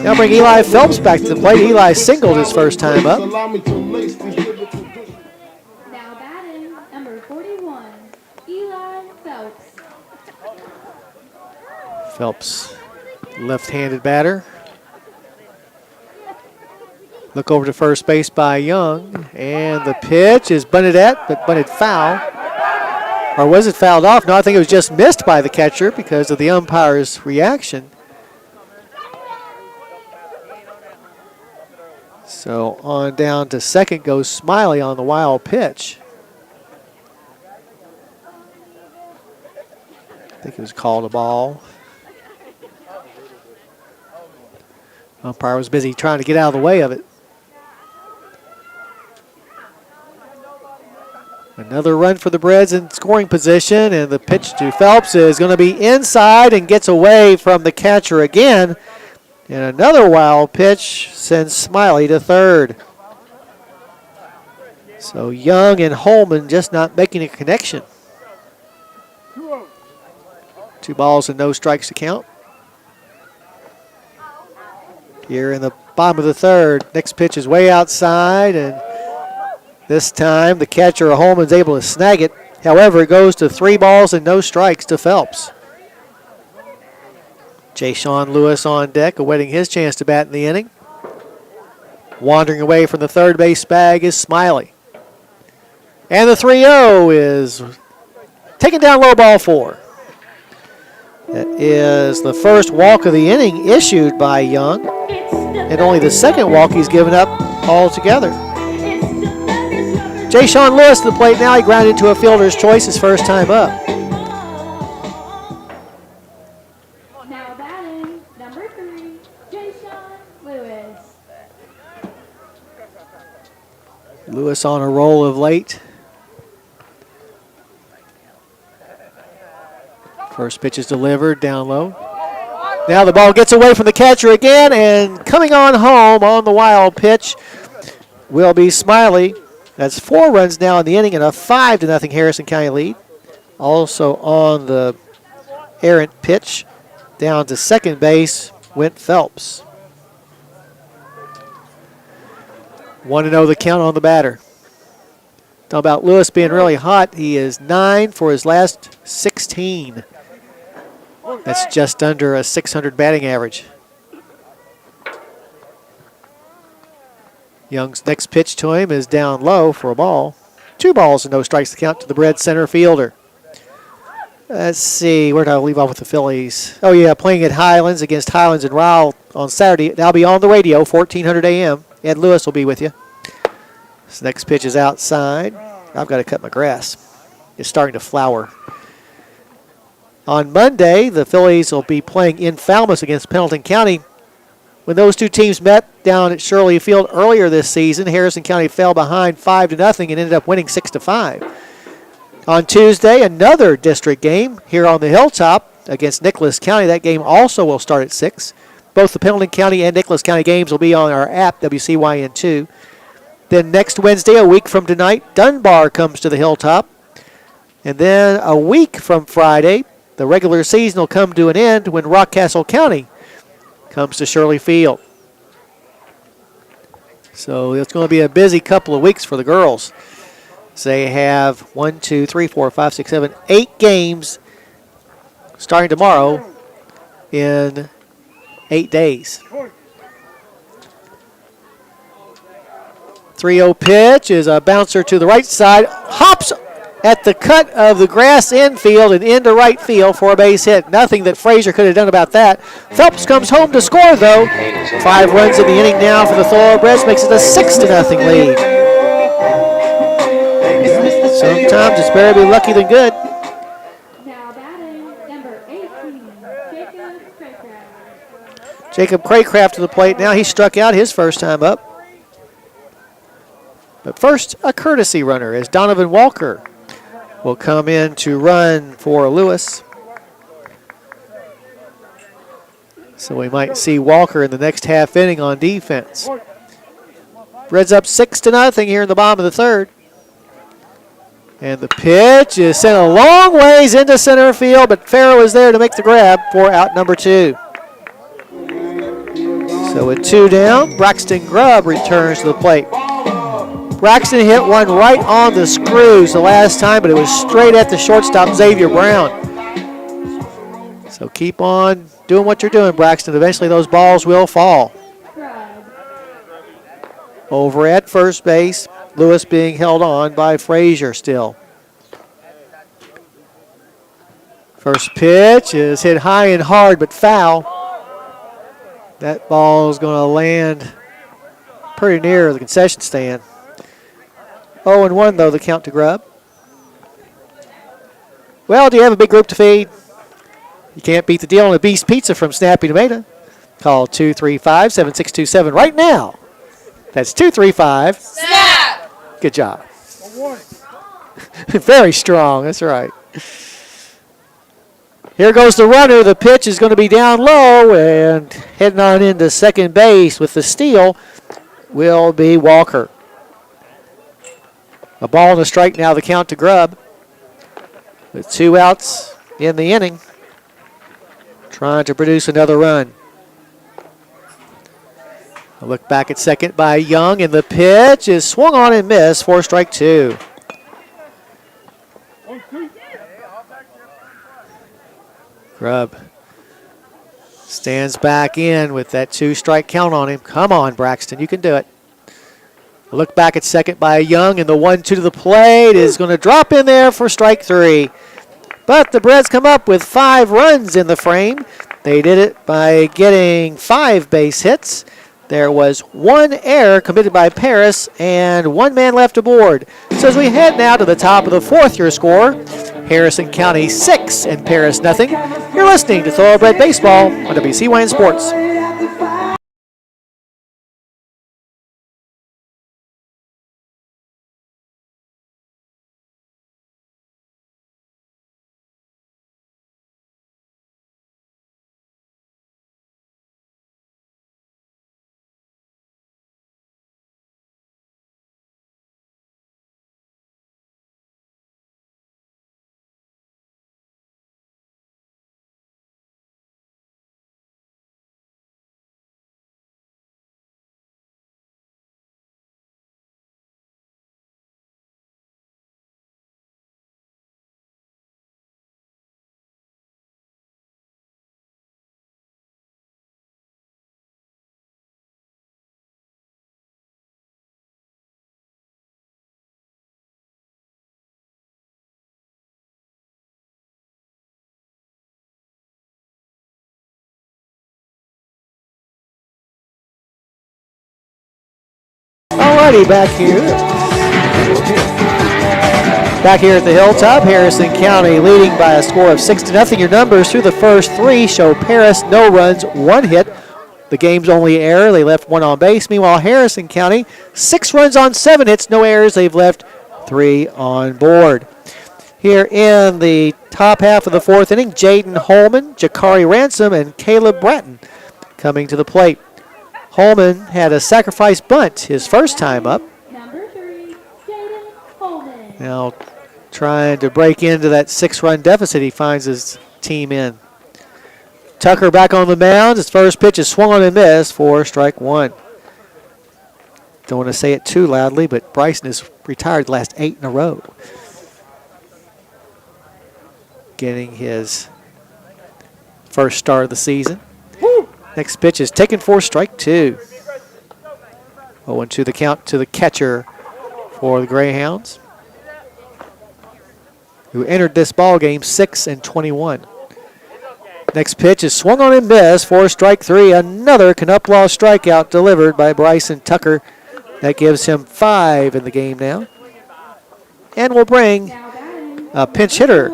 Now bring Eli Phelps back to the plate. Eli singled his first time up. Now batting, number 41, Eli Phelps. Phelps, left-handed batter. Look over to first base by Young, and the pitch is bunted at, but bunted foul. Or was it fouled off? No, I think it was just missed by the catcher because of the umpire's reaction. So on down to second goes Smiley on the wild pitch. I think it was called a ball. Umpire was busy trying to get out of the way of it. Another run for the Breds in scoring position, and the pitch to Phelps is going to be inside and gets away from the catcher again. And another wild pitch sends Smiley to third. So Young and Holman just not making a connection. 2 balls and no strikes to count. Here in the bottom of the third, next pitch is way outside, and this time the catcher Holman's able to snag it. However, it goes to 3 balls and no strikes to Phelps. Jay-Sean Lewis on deck, awaiting his chance to bat in the inning. Wandering away from the third base bag is Smiley. And the 3-0 is taken down low, ball 4. That is the first walk of the inning issued by Young, and only the second walk he's given up altogether. Jay-Sean Lewis to the plate now. He grounded into a fielder's choice his first time up. Now batting, number 3, Jay-Sean Lewis. Lewis on a roll of late. First pitch is delivered down low. Now the ball gets away from the catcher again, and coming on home on the wild pitch will be Smiley. That's 4 runs now in the inning and a 5-0 Harrison County lead. Also on the errant pitch down to second base went Phelps. 1-0 the count on the batter. Talking about Lewis being really hot. He is 9 for his last 16. That's just under a 600 batting average. Young's next pitch to him is down low for a ball. 2 balls and no strikes to count to the Breds center fielder. Let's see, where did I leave off with the Phillies? Oh yeah, playing at Highlands against Highlands and Rowell on Saturday. That'll be on the radio, 1400 AM. Ed Lewis will be with you. This next pitch is outside. I've got to cut my grass. It's starting to flower. On Monday, the Phillies will be playing in Falmouth against Pendleton County. when those two teams met down at Shirley Field earlier this season, Harrison County fell behind 5-0 and ended up winning 6-5. On Tuesday, another district game here on the Hilltop against Nicholas County. That game also will start at 6. Both the Pendleton County and Nicholas County games will be on our app, WCYN2. Then next Wednesday, a week from tonight, Dunbar comes to the Hilltop. And then a week from Friday, the regular season will come to an end when Rockcastle County comes to Shirley Field. So it's going to be a busy couple of weeks for the girls. So they have 1, 2, 3, 4, 5, 6, 7, 8 games starting tomorrow in 8 days. 3-0 pitch is a bouncer to the right side. Hops at the cut of the grass infield and into right field for a base hit. Nothing that Frazier could have done about that. Phelps comes home to score, though. 5 runs in the inning now for the Thoroughbreds, makes it a 6-0 lead. Sometimes it's better to be lucky than good. Now batting, number 18, Jacob Craycraft. Jacob Craycraft to the plate now. He struck out his first time up. But first, a courtesy runner as Donovan Walker will come in to run for Lewis. So we might see Walker in the next half inning on defense. Reds up 6-0 here in the bottom of the third. And the pitch is sent a long ways into center field, but Farrow is there to make the grab for out number 2. So with 2 down, Braxton Grubb returns to the plate. Braxton hit one right on the screws the last time, but it was straight at the shortstop, Xavier Brown. So keep on doing what you're doing, Braxton. Eventually those balls will fall. Over at first base, Lewis being held on by Frazier still. First pitch is hit high and hard, but foul. That ball is going to land pretty near the concession stand. 0-1, though, the count to Grubb. Well, do you have a big group to feed? You can't beat the deal on a Beast Pizza from Snappy Tomato. Call 235-7627 right now. That's 235. Snap! Good job. Very strong, that's right. Here goes the runner. The pitch is going to be down low, and heading on into second base with the steal will be Walker. A ball and a strike now, the count to Grubb. With 2 outs in the inning. Trying to produce another run. A look back at second by Young, and the pitch is swung on and missed for strike 2. Grubb stands back in with that 2-strike count on him. Come on, Braxton, you can do it. A look back at second by Young, and the 1-2 to the plate is going to drop in there for strike 3. But the Breds come up with 5 runs in the frame. They did it by getting 5 base hits. There was 1 error committed by Paris and 1 man left aboard. So as we head now to the top of the 4th, your score, Harrison County 6 and Paris nothing. You're listening to Thoroughbred Baseball on WCYN Sports. Alrighty, back here at the Hilltop, Harrison County leading by a score of 6-0. Your numbers through the first 3 show Paris no runs, 1 hit, the game's only error. They left 1 on base. Meanwhile, Harrison County, 6 runs on 7 hits, no errors. They've left 3 on board. Here in the top half of the 4th inning, Jaden Holman, Jakari Ransom, and Caleb Bratton coming to the plate. Holman had a sacrifice bunt his first time up. Number 3, Jaden Holman. Now trying to break into that 6-run deficit he finds his team in. Tucker back on the mound. His first pitch is swung on and missed for strike 1. Don't want to say it too loudly, but Bryson has retired the last 8 in a row. Getting his first start of the season. Next pitch is taken for strike 2. 0-2 the count to the catcher for the Greyhounds, who entered this ball game 6-21. Next pitch is swung on and missed for strike 3. Another Knuplau strikeout delivered by Bryson Tucker. That gives him 5 in the game now. And will bring a pinch hitter,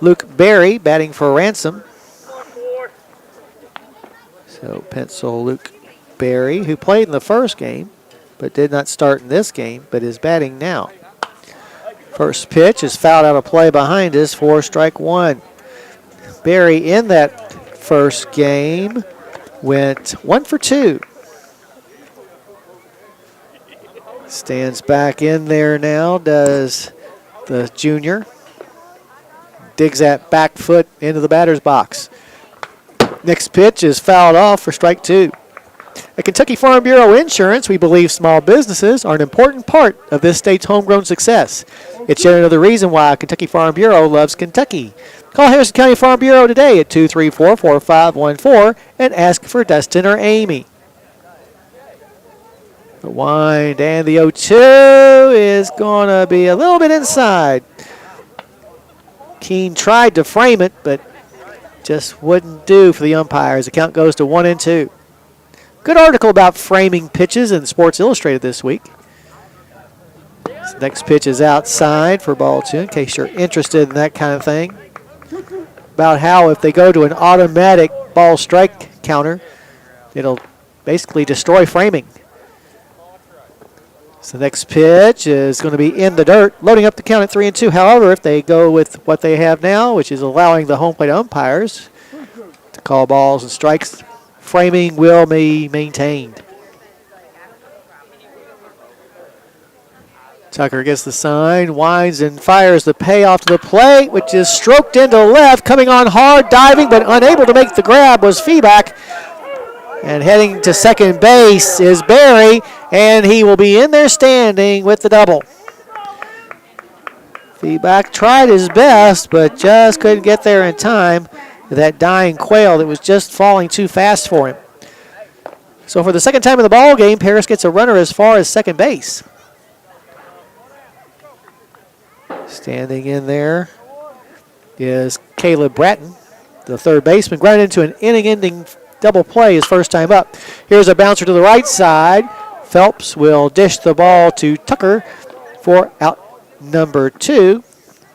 Luke Berry, batting for Ransom. So pencil Luke Berry, who played in the first game, but did not start in this game, but is batting now. First pitch is fouled out of play behind us for strike 1. Berry in that first game went 1 for 2. Stands back in there now, does the junior. Digs that back foot into the batter's box. Next pitch is fouled off for strike 2. At Kentucky Farm Bureau Insurance, we believe small businesses are an important part of this state's homegrown success. It's yet another reason why Kentucky Farm Bureau loves Kentucky. Call Harrison County Farm Bureau today at 234-4514 and ask for Dustin or Amy. The wind and the 0-2 is going to be a little bit inside. Keene tried to frame it, but just wouldn't do for the umpires. The count goes to 1-2. Good article about framing pitches in Sports Illustrated this week. This next pitch is outside for ball 2, in case you're interested in that kind of thing. About how if they go to an automatic ball strike counter, it'll basically destroy framing. So the next pitch is going to be in the dirt, loading up the count at 3-2. However, if they go with what they have now, which is allowing the home plate umpires to call balls and strikes, framing will be maintained. Tucker gets the sign, winds and fires the payoff to the plate, which is stroked into left, coming on hard, diving, but unable to make the grab was Feeback. And heading to second base is Berry, and he will be in there standing with the double. Feeback tried his best, but just couldn't get there in time. That dying quail that was just falling too fast for him. So for the second time in the ball game, Paris gets a runner as far as second base. Standing in there is Caleb Bratton, the third baseman, grounded into an inning-ending double play his first time up. Here's a bouncer to the right side. Phelps will dish the ball to Tucker for out number 2,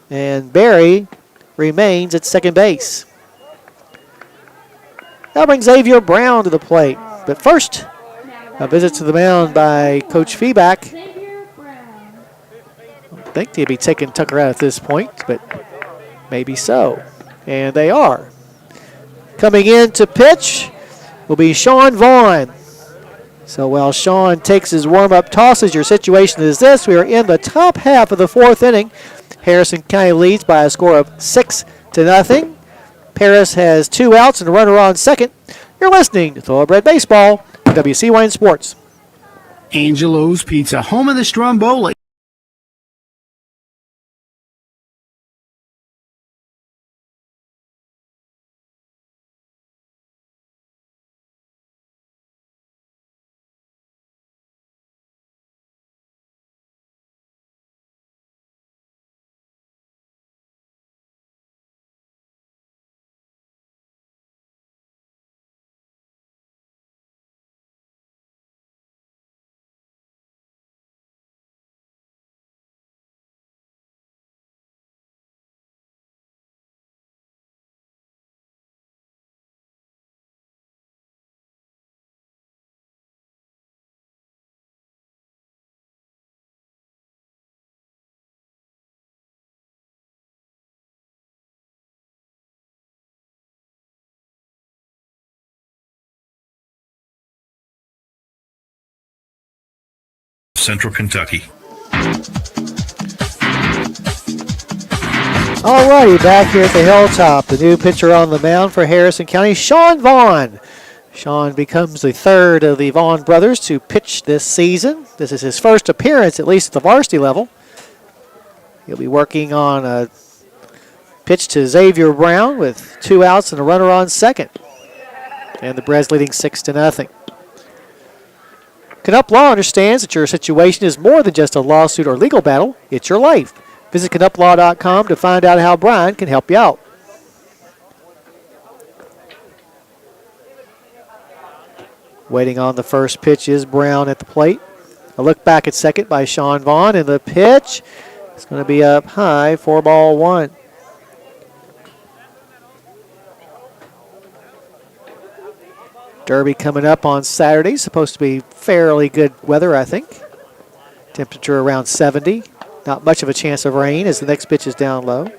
and Berry remains at second base. That brings Xavier Brown to the plate. But first, a visit to the mound by Coach Feeback. I think they'd be taking Tucker out at this point, but maybe so. And they are. Coming in to pitch will be Sean Vaughn. So while Sean takes his warm-up tosses, your situation is this. We are in the top half of the 4th inning. Harrison County leads by a score of 6-0. Paris has 2 outs and a runner on second. You're listening to Thoroughbred Baseball on WCYN Sports. Angelo's Pizza, home of the Stromboli. Central Kentucky. All righty, back here at the Hilltop, the new pitcher on the mound for Harrison County, Sean Vaughn. Sean becomes the third of the Vaughn brothers to pitch this season. This is his first appearance, at least at the varsity level. He'll be working on a pitch to Xavier Brown with 2 outs and a runner on second. And the Breds leading 6-0. Canuck Law understands that your situation is more than just a lawsuit or legal battle. It's your life. Visit CanuckLaw.com to find out how Brian can help you out. Waiting on the first pitch is Brown at the plate. A look back at second by Sean Vaughn, and the pitch is going to be up high for ball 1. Derby coming up on Saturday. Supposed to be fairly good weather, I think. Temperature around 70. Not much of a chance of rain as the next pitch is down low.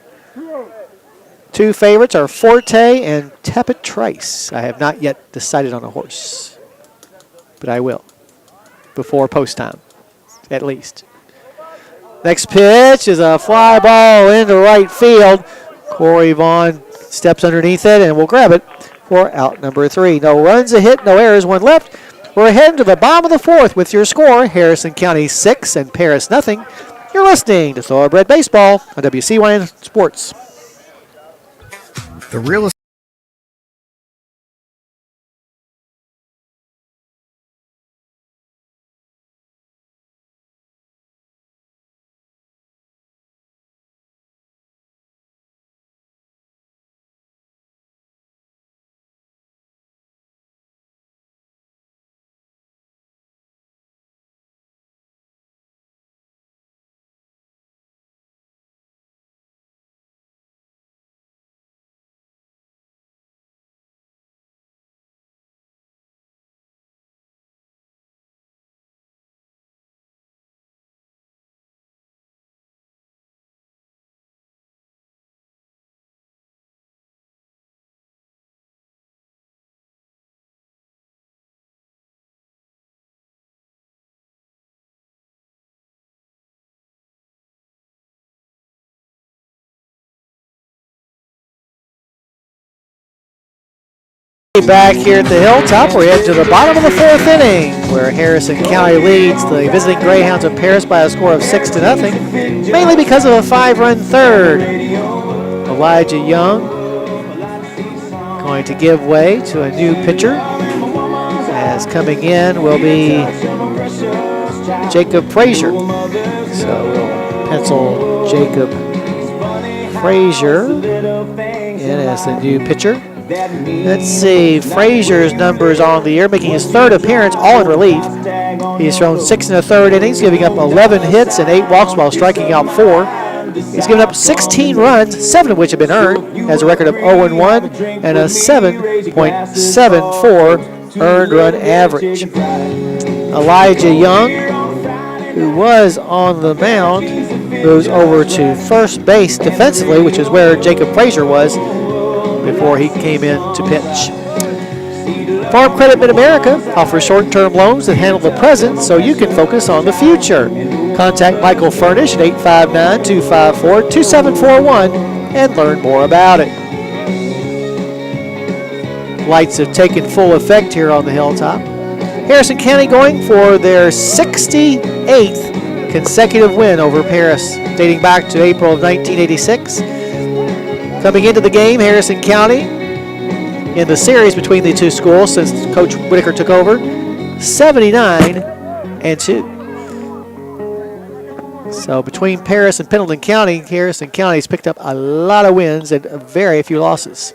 2 favorites are Forte and Tepid Trice. I have not yet decided on a horse, but I will before post time, at least. Next pitch is a fly ball into right field. Corey Vaughn steps underneath it and will grab it for out number 3. No runs, a hit, no errors, 1 left. We're heading to the bottom of the 4th with your score, Harrison County 6 and Paris nothing. You're listening to Thoroughbred Baseball on WCYN Sports. The real estate. Back here at the Hilltop, we're heading to the bottom of the 4th inning, where Harrison County leads the visiting Greyhounds of Paris by a score of 6-0, mainly because of a 5-run third. Elijah Young going to give way to a new pitcher, as coming in will be Jacob Frazier. So we'll pencil Jacob Frazier in as the new pitcher. Let's see, Frazier's numbers on the year, making his 3rd appearance, all in relief. He's thrown 6 1/3 innings, giving up 11 hits and 8 walks while striking out 4. He's given up 16 runs, 7 of which have been earned. Has a record of 0-1 and a 7.74 earned run average. Elijah Young, who was on the mound, moves over to first base defensively, which is where Jacob Frazier was before he came in to pitch. Farm Credit Mid-America offers short-term loans that handle the present so you can focus on the future. Contact Michael Furnish at 859-254-2741 and learn more about it. Lights have taken full effect here on the Hilltop. Harrison County going for their 68th consecutive win over Paris, dating back to April of 1986. Coming into the game, Harrison County, in the series between the two schools since Coach Whitaker took over, 79-2. So between Paris and Pendleton County, Harrison County's picked up a lot of wins and very few losses.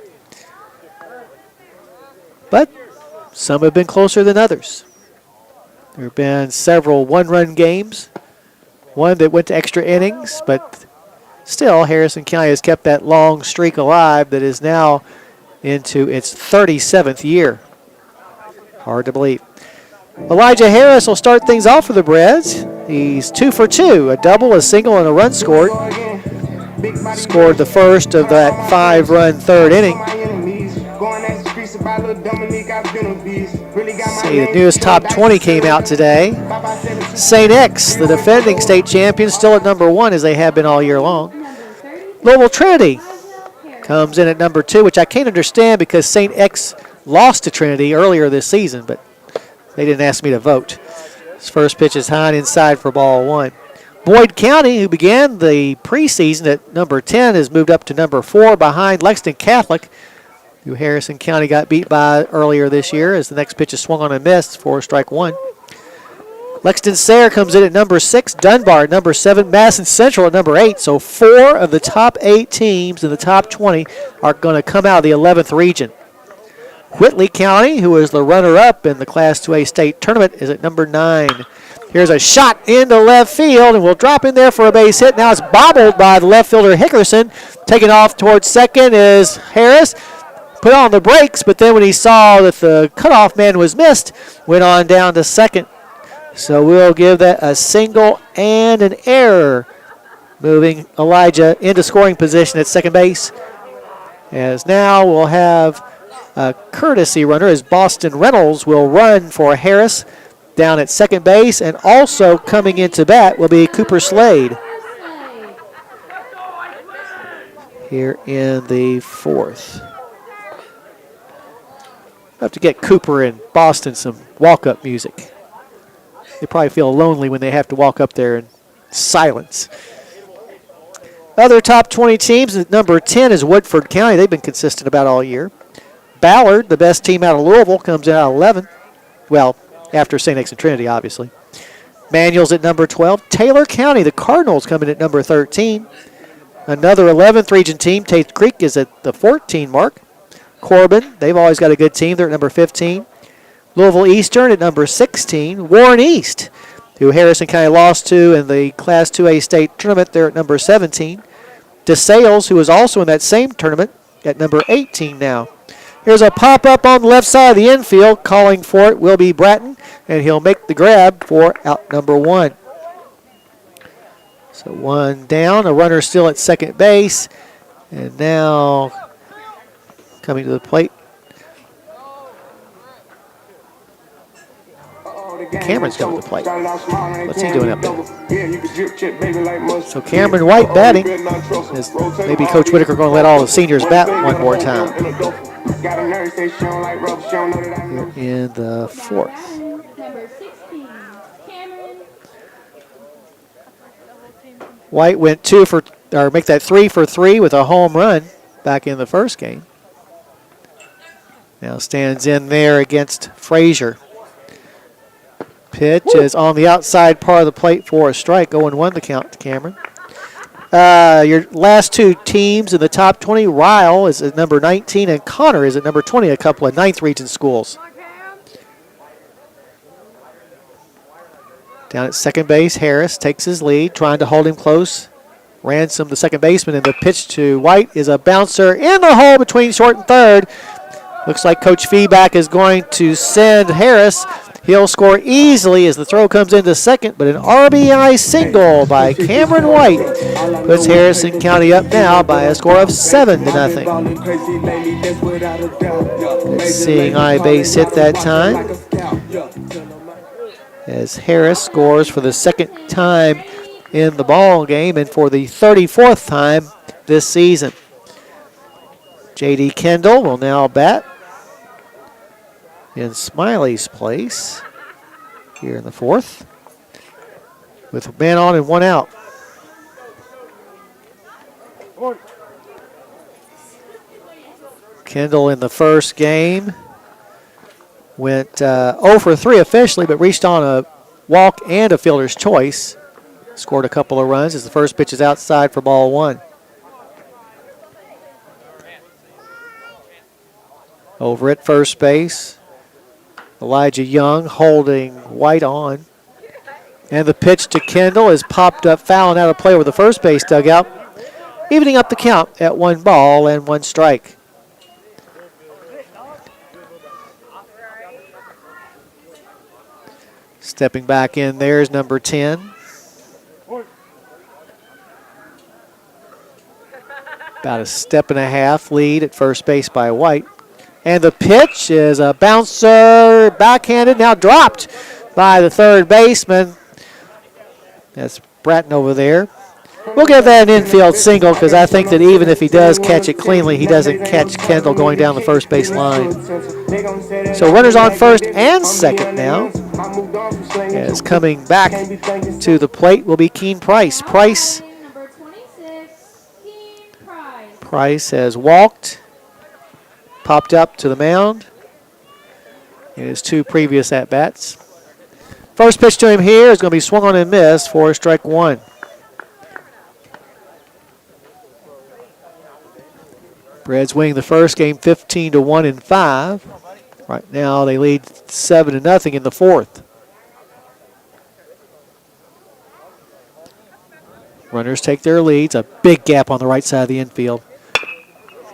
But some have been closer than others. There have been several one-run games, one that went to extra innings, but still, Harrison County has kept that long streak alive that is now into its 37th year. Hard to believe. Elijah Harris will start things off for the Breds. He's 2 for 2, a double, a single, and a run scored. Scored the first of that 5-run 3rd inning. See, the newest top 20 came out today. St. X, the defending state champions, still at number 1 as they have been all year long. Number 33, Louisville Trinity Harris. comes in at number 2, which I can't understand because St. X lost to Trinity earlier this season, but they didn't ask me to vote. His first pitch is high and inside for ball 1. Boyd County, who began the preseason at number 10, has moved up to number 4 behind Lexington Catholic, who Harrison County got beat by earlier this year as the next pitch is swung on and missed for strike 1. Lexington Sayre comes in at number 6, Dunbar at number 7, Madison Central at number 8. So 4 of the top 8 teams in the top 20 are going to come out of the 11th region. Whitley County, who is the runner-up in the Class 2A state tournament, is at number 9. Here's a shot into left field, and we'll drop in there for a base hit. Now it's bobbled by the left fielder Hickerson. Taking off towards second is Harris. Put on the brakes, but then when he saw that the cutoff man was missed, went on down to second. So we'll give that a single and an error, moving Elijah into scoring position at second base. As now we'll have a courtesy runner as Boston Reynolds will run for Harris down at second base, and also coming into bat will be Cooper Slade here in the 4th. Have to get Cooper and Boston some walk-up music. They probably feel lonely when they have to walk up there in silence. Other top 20 teams, at number 10 is Woodford County. They've been consistent about all year. Ballard, the best team out of Louisville, comes in at 11. Well, after St. X and Trinity, obviously. Manuel's at number 12. Taylor County, the Cardinals, come in at number 13. Another 11th region team, Tate Creek, is at the 14 mark. Corbin, they've always got a good team. They're at number 15. Louisville Eastern at number 16. Warren East, who Harrison County lost to in the Class 2A state tournament, they're at number 17. DeSales, who is also in that same tournament, at number 18 now. Here's a pop-up on the left side of the infield. Calling for it will be Bratton, and he'll make the grab for out number 1. So 1 down, a runner still at second base, and now coming to the plate, Cameron's coming to the plate. What's he doing up there? So Cameron White batting. Is maybe Coach Whitaker going to let all the seniors bat one more time. Here in the 4th. Number 16, Cameron. White went 3 for 3 with a home run back in the first game. Now stands in there against Frazier. Pitch is on the outside part of the plate for a strike. 0-1 the count to Cameron. Your last 2 teams in the top 20, Ryle is at number 19 and Connor is at number 20, a couple of 9th region schools. Down at second base, Harris takes his lead, trying to hold him close. Ransom, the second baseman, and the pitch to White is a bouncer in the hole between short and third. Looks like Coach Feeback is going to send Harris. He'll score easily as the throw comes into second, but an RBI single by Cameron White puts Harrison County up now by a score of 7-0. Seeing eye base hit that time as Harris scores for the second time in the ball game and for the 34th time this season. J.D. Kendall will now bat in Smiley's place here in the 4th with a man on and 1 out. Kendall in the first game went 0 for 3 officially, but reached on a walk and a fielder's choice. Scored a couple of runs as the first pitch is outside for ball 1. Over at first base, Elijah Young holding White on. And the pitch to Kendall is popped up, fouling out of play over the first base dugout, evening up the count at 1 ball and 1 strike. Stepping back in there is number 10. About a step and a half lead at first base by White. And the pitch is a bouncer, backhanded, now dropped by the third baseman. That's Bratton over there. We'll give that an infield single because I think that even if he does catch it cleanly, he doesn't catch Kendall going down the first base line. So runners on first and second now. As coming back to the plate will be Keen Price. Price Number 26, Keen Price. Price has walked, popped up to the mound in his 2 previous at-bats. First pitch to him here is going to be swung on and missed for strike 1. Breds winning the first game 15-1 in 5. Right now they lead 7-0 in the 4th. Runners take their leads. A big gap on the right side of the infield.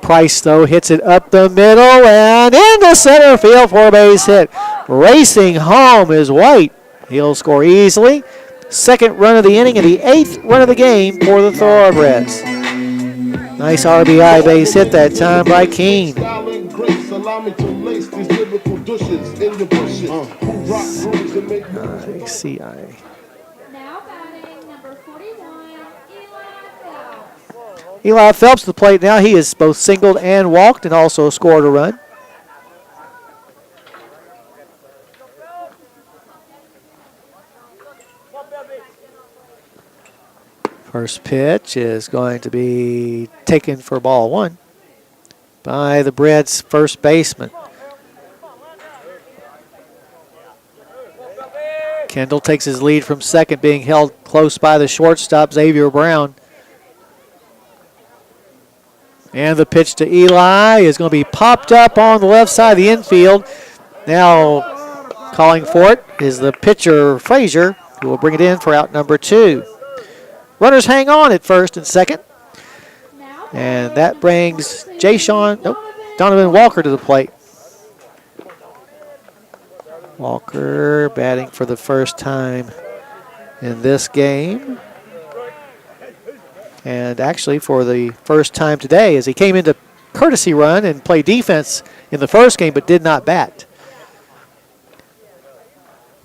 Price, though, hits it up the middle and into center field for a base hit. Racing home is White. He'll score easily. Second run of the inning and the 8th run of the game for the Thoroughbreds. Nice RBI base hit that time by Keene. CI. Now batting number 41, Eli Phelps. Eli Phelps to the plate now. He has both singled and walked and also scored a run. First pitch is going to be taken for ball 1 by the Breds' first baseman. Kendall takes his lead from second, being held close by the shortstop, Xavier Brown. And the pitch to Eli is going to be popped up on the left side of the infield. Now calling for it is the pitcher, Frazier, who will bring it in for out number 2. Runners hang on at first and second. And that brings Donovan Walker to the plate. Walker batting for the first time in this game. And actually for the first time today, as he came into courtesy run and played defense in the first game but did not bat.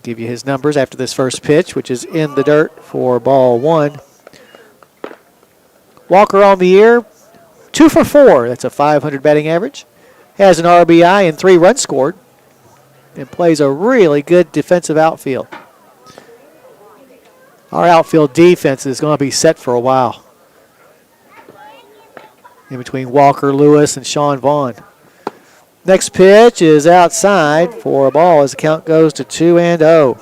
Give you his numbers after this first pitch, which is in the dirt for ball 1. Walker on the year, 2 for 4. That's a .500 batting average. Has an RBI and 3 runs scored. And plays a really good defensive outfield. Our outfield defense is going to be set for a while. In between Walker, Lewis, and Sean Vaughn. Next pitch is outside for a ball as the count goes to 2-0.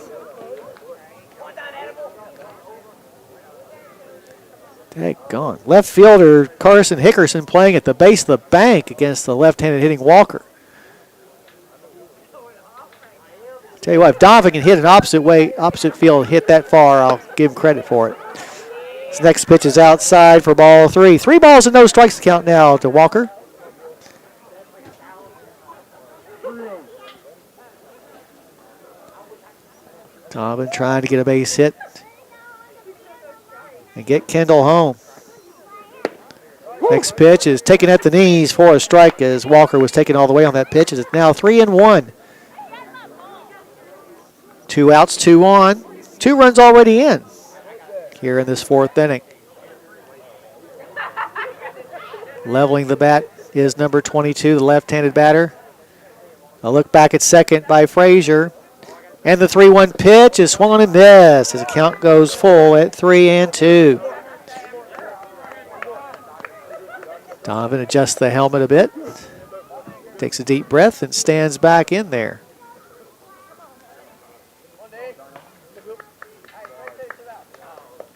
Daggone. Left fielder Carson Hickerson playing at the base of the bank against the left-handed hitting Walker. Tell you what, if Donovan can hit an opposite field, hit that far, I'll give him credit for it. This next pitch is outside for ball 3. 3 balls and no strikes to count now to Walker. Donovan trying to get a base hit and get Kendall home. Next pitch is taken at the knees for a strike as Walker was taken all the way on that pitch. It's now 3-1. 2 outs, 2 on. 2 runs already in here in this 4th inning. Leveling the bat is number 22, the left-handed batter. A look back at second by Frazier. And the 3-1 pitch is swung on and missed as the count goes full at 3-2. Donovan adjusts the helmet a bit, takes a deep breath, and stands back in there.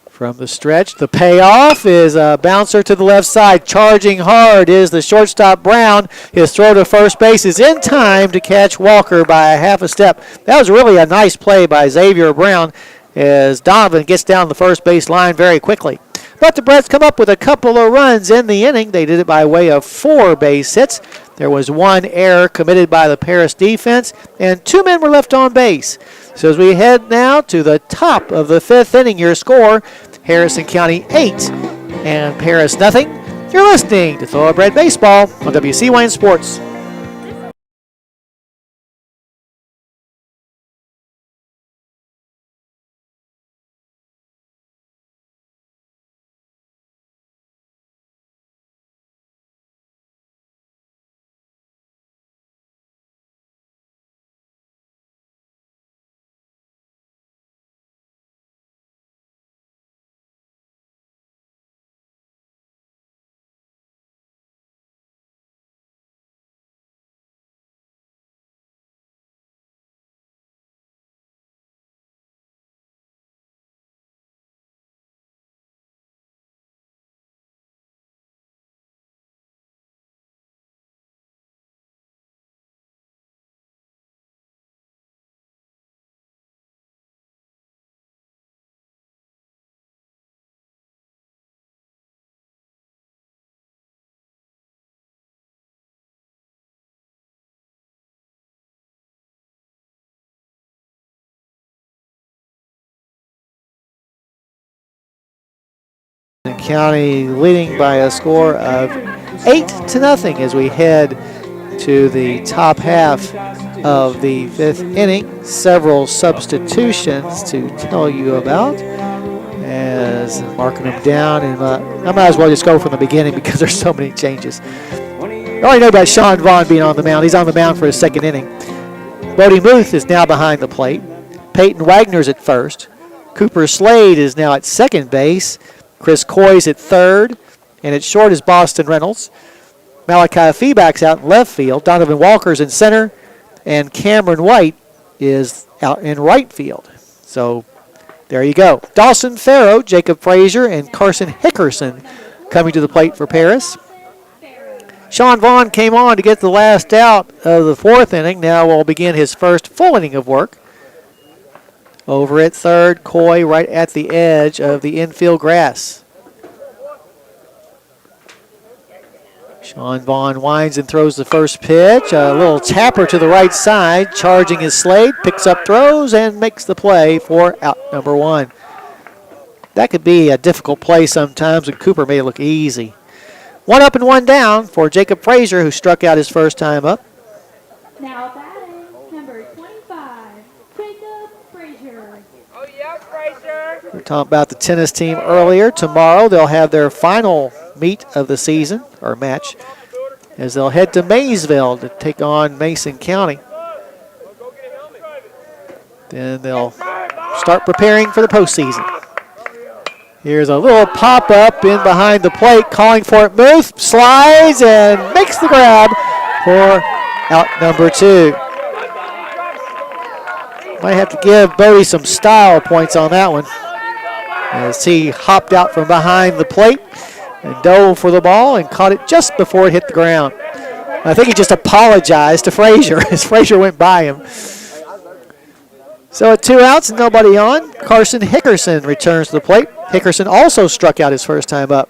From the stretch, the payoff is a bouncer to the left side. Charging hard is the shortstop Brown. His throw to first base is in time to catch Walker by a half a step. That was really a nice play by Xavier Brown as Donovan gets down the first base line very quickly. But the Breds come up with a couple of runs in the inning. They did it by way of 4 base hits. There was 1 error committed by the Paris defense, and 2 men were left on base. So as we head now to the top of the 5th inning, your score, Harrison County 8 and Paris nothing. You're listening to Thoroughbred Baseball on WCYN Sports. County leading by a score of 8-0 as we head to the top half of the 5th inning. Several substitutions to tell you about as marking them down. And I might as well just go from the beginning because there's so many changes. I already know about Sean Vaughn being on the mound. He's on the mound for his 2nd inning. Bodie Muth is now behind the plate. Peyton Wagner's at first. Cooper Slade is now at 2nd base. Chris Coy's at 3rd. And at short is Boston Reynolds. Malachi Feeback's out in left field. Donovan Walker's in center. And Cameron White is out in right field. So there you go. Dawson Farrow, Jacob Frazier, and Carson Hickerson coming to the plate for Paris. Sean Vaughn came on to get the last out of the 4th inning. Now will begin his first full inning of work. Over at 3rd, Coy right at the edge of the infield grass. Sean Vaughn winds and throws the first pitch. A little tapper to the right side. Charging his Slade. Picks up throws and makes the play for out number 1. That could be a difficult play sometimes, and Cooper made it look easy. 1 up and 1 down for Jacob Frazier, who struck out his first time up. Now batting, number 25, Jacob Frazier. Oh, yeah, Frazier. We were talking about the tennis team earlier. Tomorrow they'll have their final meet of the season, or match, as they'll head to Maysville to take on Mason County. Then they'll start preparing for the postseason. Here's a little pop-up in behind the plate, calling for it. Muth slides and makes the grab for out number 2. Might have to give Bodie some style points on that one, as he hopped out from behind the plate and dove for the ball and caught it just before it hit the ground. I think he just apologized to Frazier as Frazier went by him. So at 2 outs and nobody on, Carson Hickerson returns to the plate. Hickerson also struck out his first time up.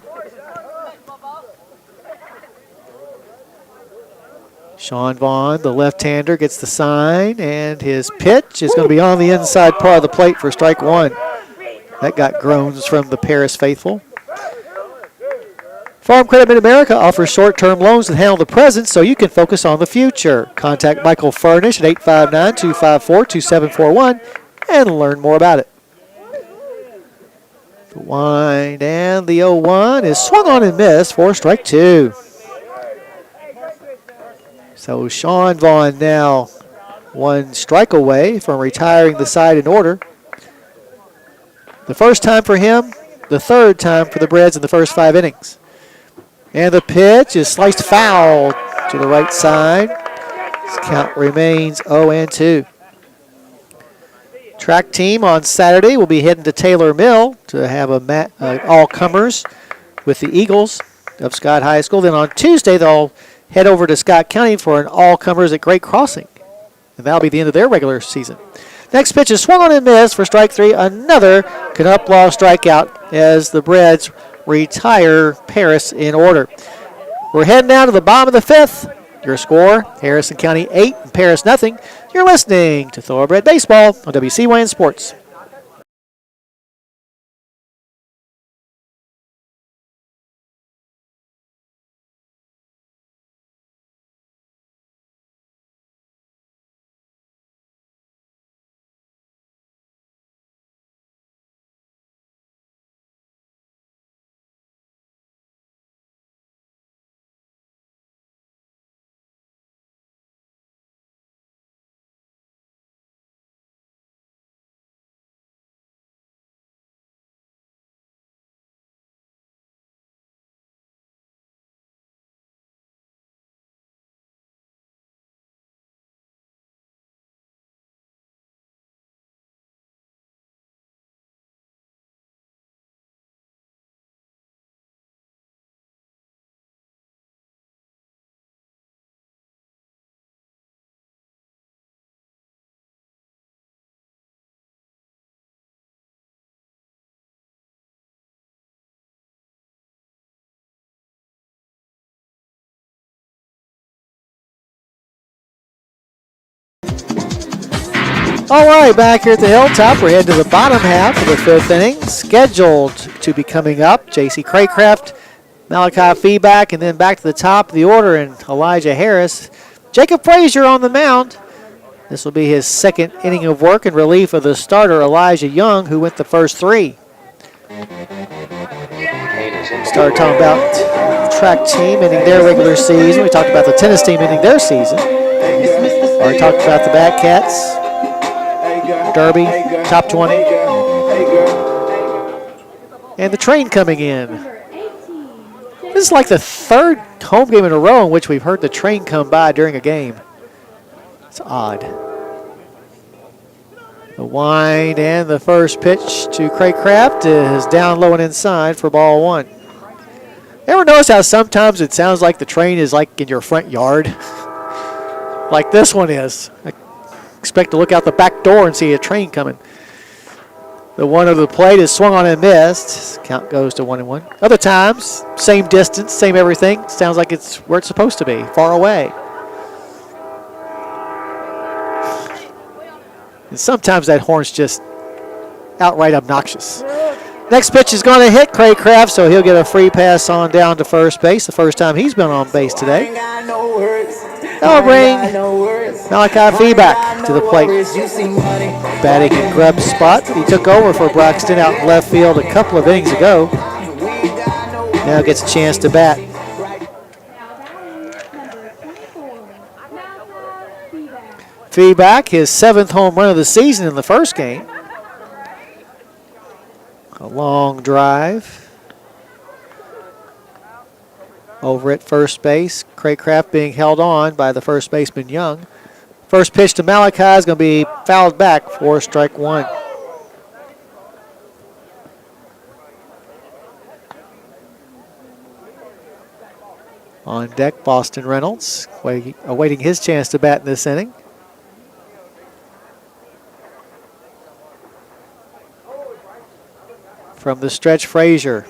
Sean Vaughn, the left-hander, gets the sign, and his pitch is going to be on the inside part of the plate for strike 1. That got groans from the Paris faithful. Farm Credit Mid-America offers short-term loans that handle the present so you can focus on the future. Contact Michael Furnish at 859-254-2741 and learn more about it. The wind and the 0-1 is swung on and missed for strike 2. So Sean Vaughn now 1 strike away from retiring the side in order. The first time for him, the 3rd time for the Breds in the first 5 innings. And the pitch is sliced foul to the right side. This count remains 0-2. Track team on Saturday will be heading to Taylor Mill to have all-comers with the Eagles of Scott High School. Then on Tuesday, they'll head over to Scott County for an all-comers at Great Crossing. And that'll be the end of their regular season. Next pitch is swung on and missed for strike 3. Another Knuplau strikeout as the Breds retire Paris in order. We're heading down to the bottom of the 5th. Your score, Harrison County 8 and Paris nothing. You're listening to Thoroughbred Baseball on WCYN Sports. All right, back here at the Hilltop, we're heading to the bottom half of the fifth inning. Scheduled to be coming up, J.C. Craycraft, Malachi Feeback, and then back to the top of the order, and Elijah Harris. Jacob Frazier on the mound. This will be his second inning of work in relief of the starter, Elijah Young, who went the first three. Started talking about the track team ending their regular season. We talked about the tennis team ending their season. Already talked about the Batcats, Derby, top 20, and the train coming in. This is like the third home game in a row in which we've heard the train come by during a game. It's odd. The wind and the first pitch to Craycraft is down low and inside for ball one. Ever notice how sometimes it sounds like the train is like in your front yard? Like this one is. I expect to look out the back door and see a train coming. The one over the plate is swung on and missed. Count goes to 1-1. Other times, same distance, same everything. Sounds like it's where it's supposed to be, far away. And sometimes that horn's just outright obnoxious. Next pitch is going to hit Craycraft, so he'll get a free pass on down to first base. The first time he's been on base today. That'll bring Malachi Feeback to the plate. Batting in Grubb's spot. He took over for Braxton out in left field a couple of innings ago. Now gets a chance to bat. Feeback, his 7th home run of the season in the first game. A long drive. Over at first base, Craycraft being held on by the first baseman Young. First pitch to Malachi is going to be fouled back for strike one. On deck, Boston Reynolds, awaiting his chance to bat in this inning. From the stretch, Frazier.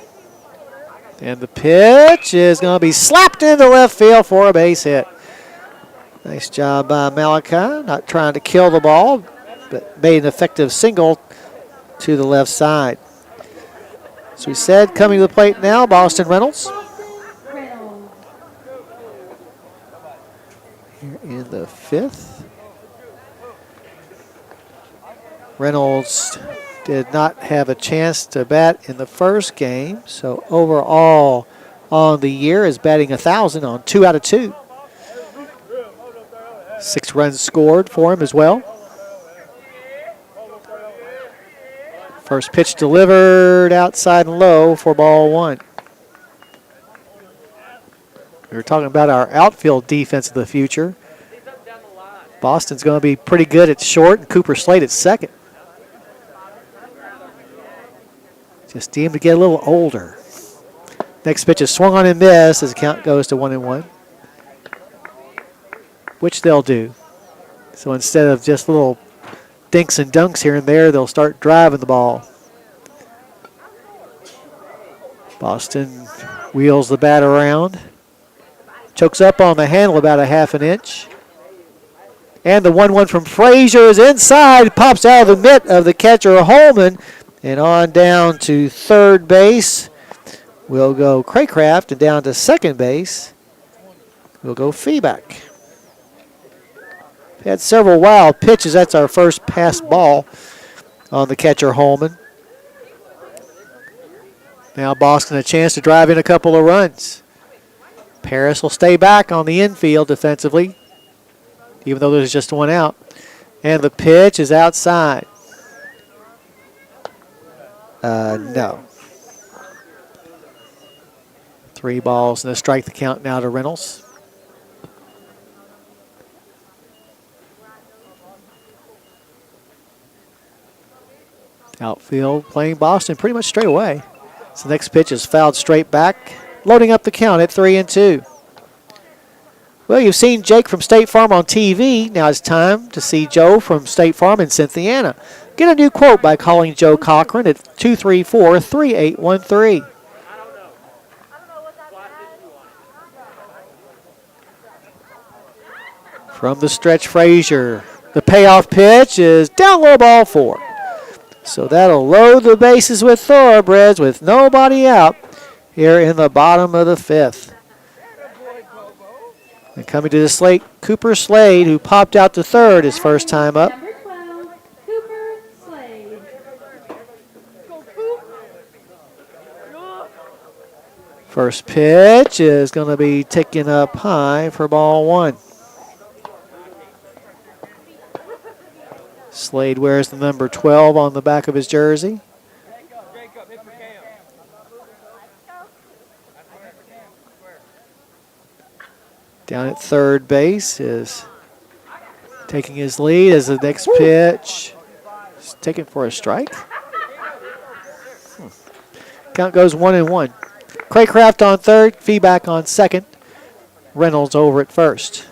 And the pitch is going to be slapped into left field for a base hit. Nice job by Malachi, not trying to kill the ball, but made an effective single to the left side. As we said, coming to the plate now, Boston Reynolds. Here in the fifth. Reynolds did not have a chance to bat in the first game, so overall on the year is batting 1,000 on 2 out of 2. 6 runs scored for him as well. First pitch delivered outside and low for ball one. We were talking about our outfield defense of the future. Boston's going to be pretty good at short and Cooper Slade at second. Just need him to get a little older. Next pitch is swung on and missed as the count goes to 1-1. Which they'll do. So instead of just little dinks and dunks here and there, they'll start driving the ball. Boston wheels the bat around. Chokes up on the handle about a half an inch. And the 1-1 from Frazier is inside. Pops out of the mitt of the catcher, Holman. And on down to third base, we'll go Craycraft, and down to second base, we'll go Feeback. Had several wild pitches. That's our first pass ball on the catcher, Holman. Now Boston a chance to drive in a couple of runs. Paris will stay back on the infield defensively, even though there's just one out. And the pitch is outside. No. 3 balls and a strike to count now to Reynolds. Outfield playing Boston pretty much straight away. So the next pitch is fouled straight back, loading up the count at 3-2. Well, you've seen Jake from State Farm on TV. Now it's time to see Joe from State Farm in Cynthiana. Get a new quote by calling Joe Cochran at 234-3813. From the stretch, Frazier The payoff pitch is down low, ball 4. So that'll load the bases with Thoroughbreds with nobody out here in the bottom of the 5th. And coming to the slate, Cooper Slade, who popped out to third his first time up. Number 12, Cooper Slade. First pitch is going to be taken up high for ball 1. Slade wears the number 12 on the back of his jersey. Down at third base is taking his lead as the next pitch is taken for a strike. Count goes 1-1. Craycraft on third, Feeback on second. Reynolds over at first.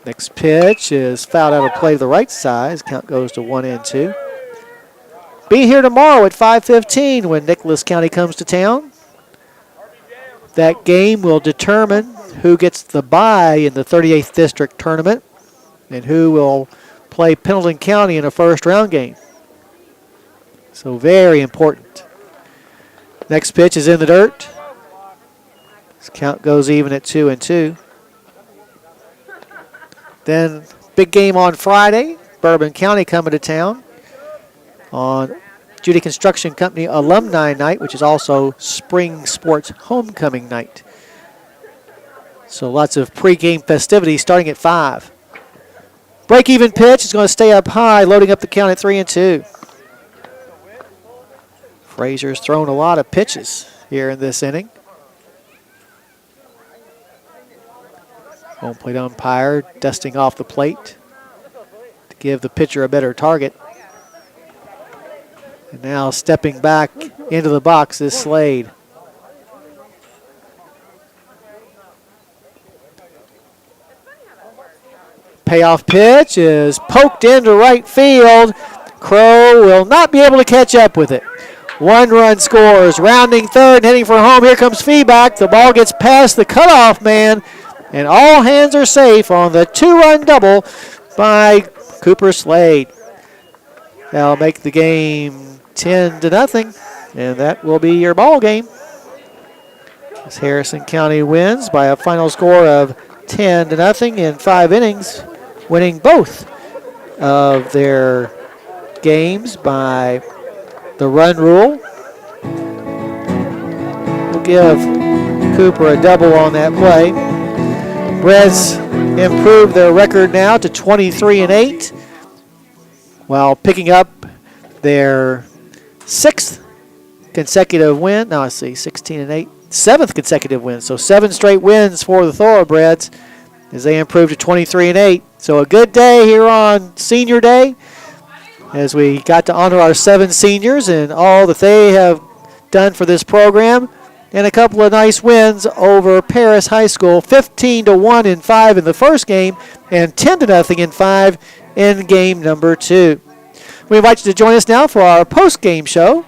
Next pitch is fouled out of play to the right side. Count goes to 1-2. Be here tomorrow at 5:15 when Nicholas County comes to town. That game will determine who gets the bye in the 38th District Tournament and who will play Pendleton County in a first-round game. So very important. Next pitch is in the dirt. This count goes even at 2-2. Then big game on Friday. Bourbon County coming to town on Judy Construction Company Alumni Night, which is also Spring Sports Homecoming Night. So lots of pregame festivities starting at 5. Break-even pitch is going to stay up high, loading up the count at 3-2. Frazier's thrown a lot of pitches here in this inning. Home plate umpire dusting off the plate to give the pitcher a better target. And now stepping back into the box is Slade. Payoff pitch is poked into right field. Crow will not be able to catch up with it. 1 run scores, rounding third and heading for home. Here comes Feeback. The ball gets past the cutoff man, and all hands are safe on the 2-run double by Cooper Slade. That'll make the game 10-0, and that will be your ball game. As Harrison County wins by a final score of 10-0 in 5 innings, winning both of their games by the run rule. We'll give Cooper a double on that play. Breds improved their record now to 23-8, while picking up their 6th consecutive win. Now I see 16-8, 7th consecutive win. So 7 straight wins for the Thoroughbreds as they improve to 23-8. So a good day here on Senior Day as we got to honor our 7 seniors and all that they have done for this program. And a couple of nice wins over Paris High School, 15-1 in 5 in the first game and 10-0 in 5 in game number 2. We invite you to join us now for our post-game show.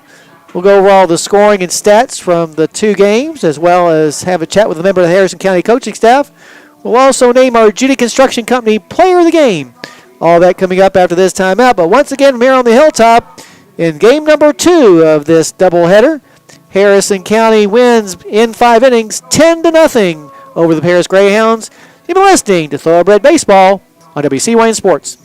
We'll go over all the scoring and stats from the 2 games, as well as have a chat with a member of the Harrison County coaching staff. We'll also name our Judy Construction Company Player of the Game. All that coming up after this timeout. But once again, from here on the Hilltop, in game number 2 of this doubleheader, Harrison County wins in 5 innings, 10-0 over the Paris Greyhounds. You've been listening to Thoroughbred Baseball on WC Wayne Sports.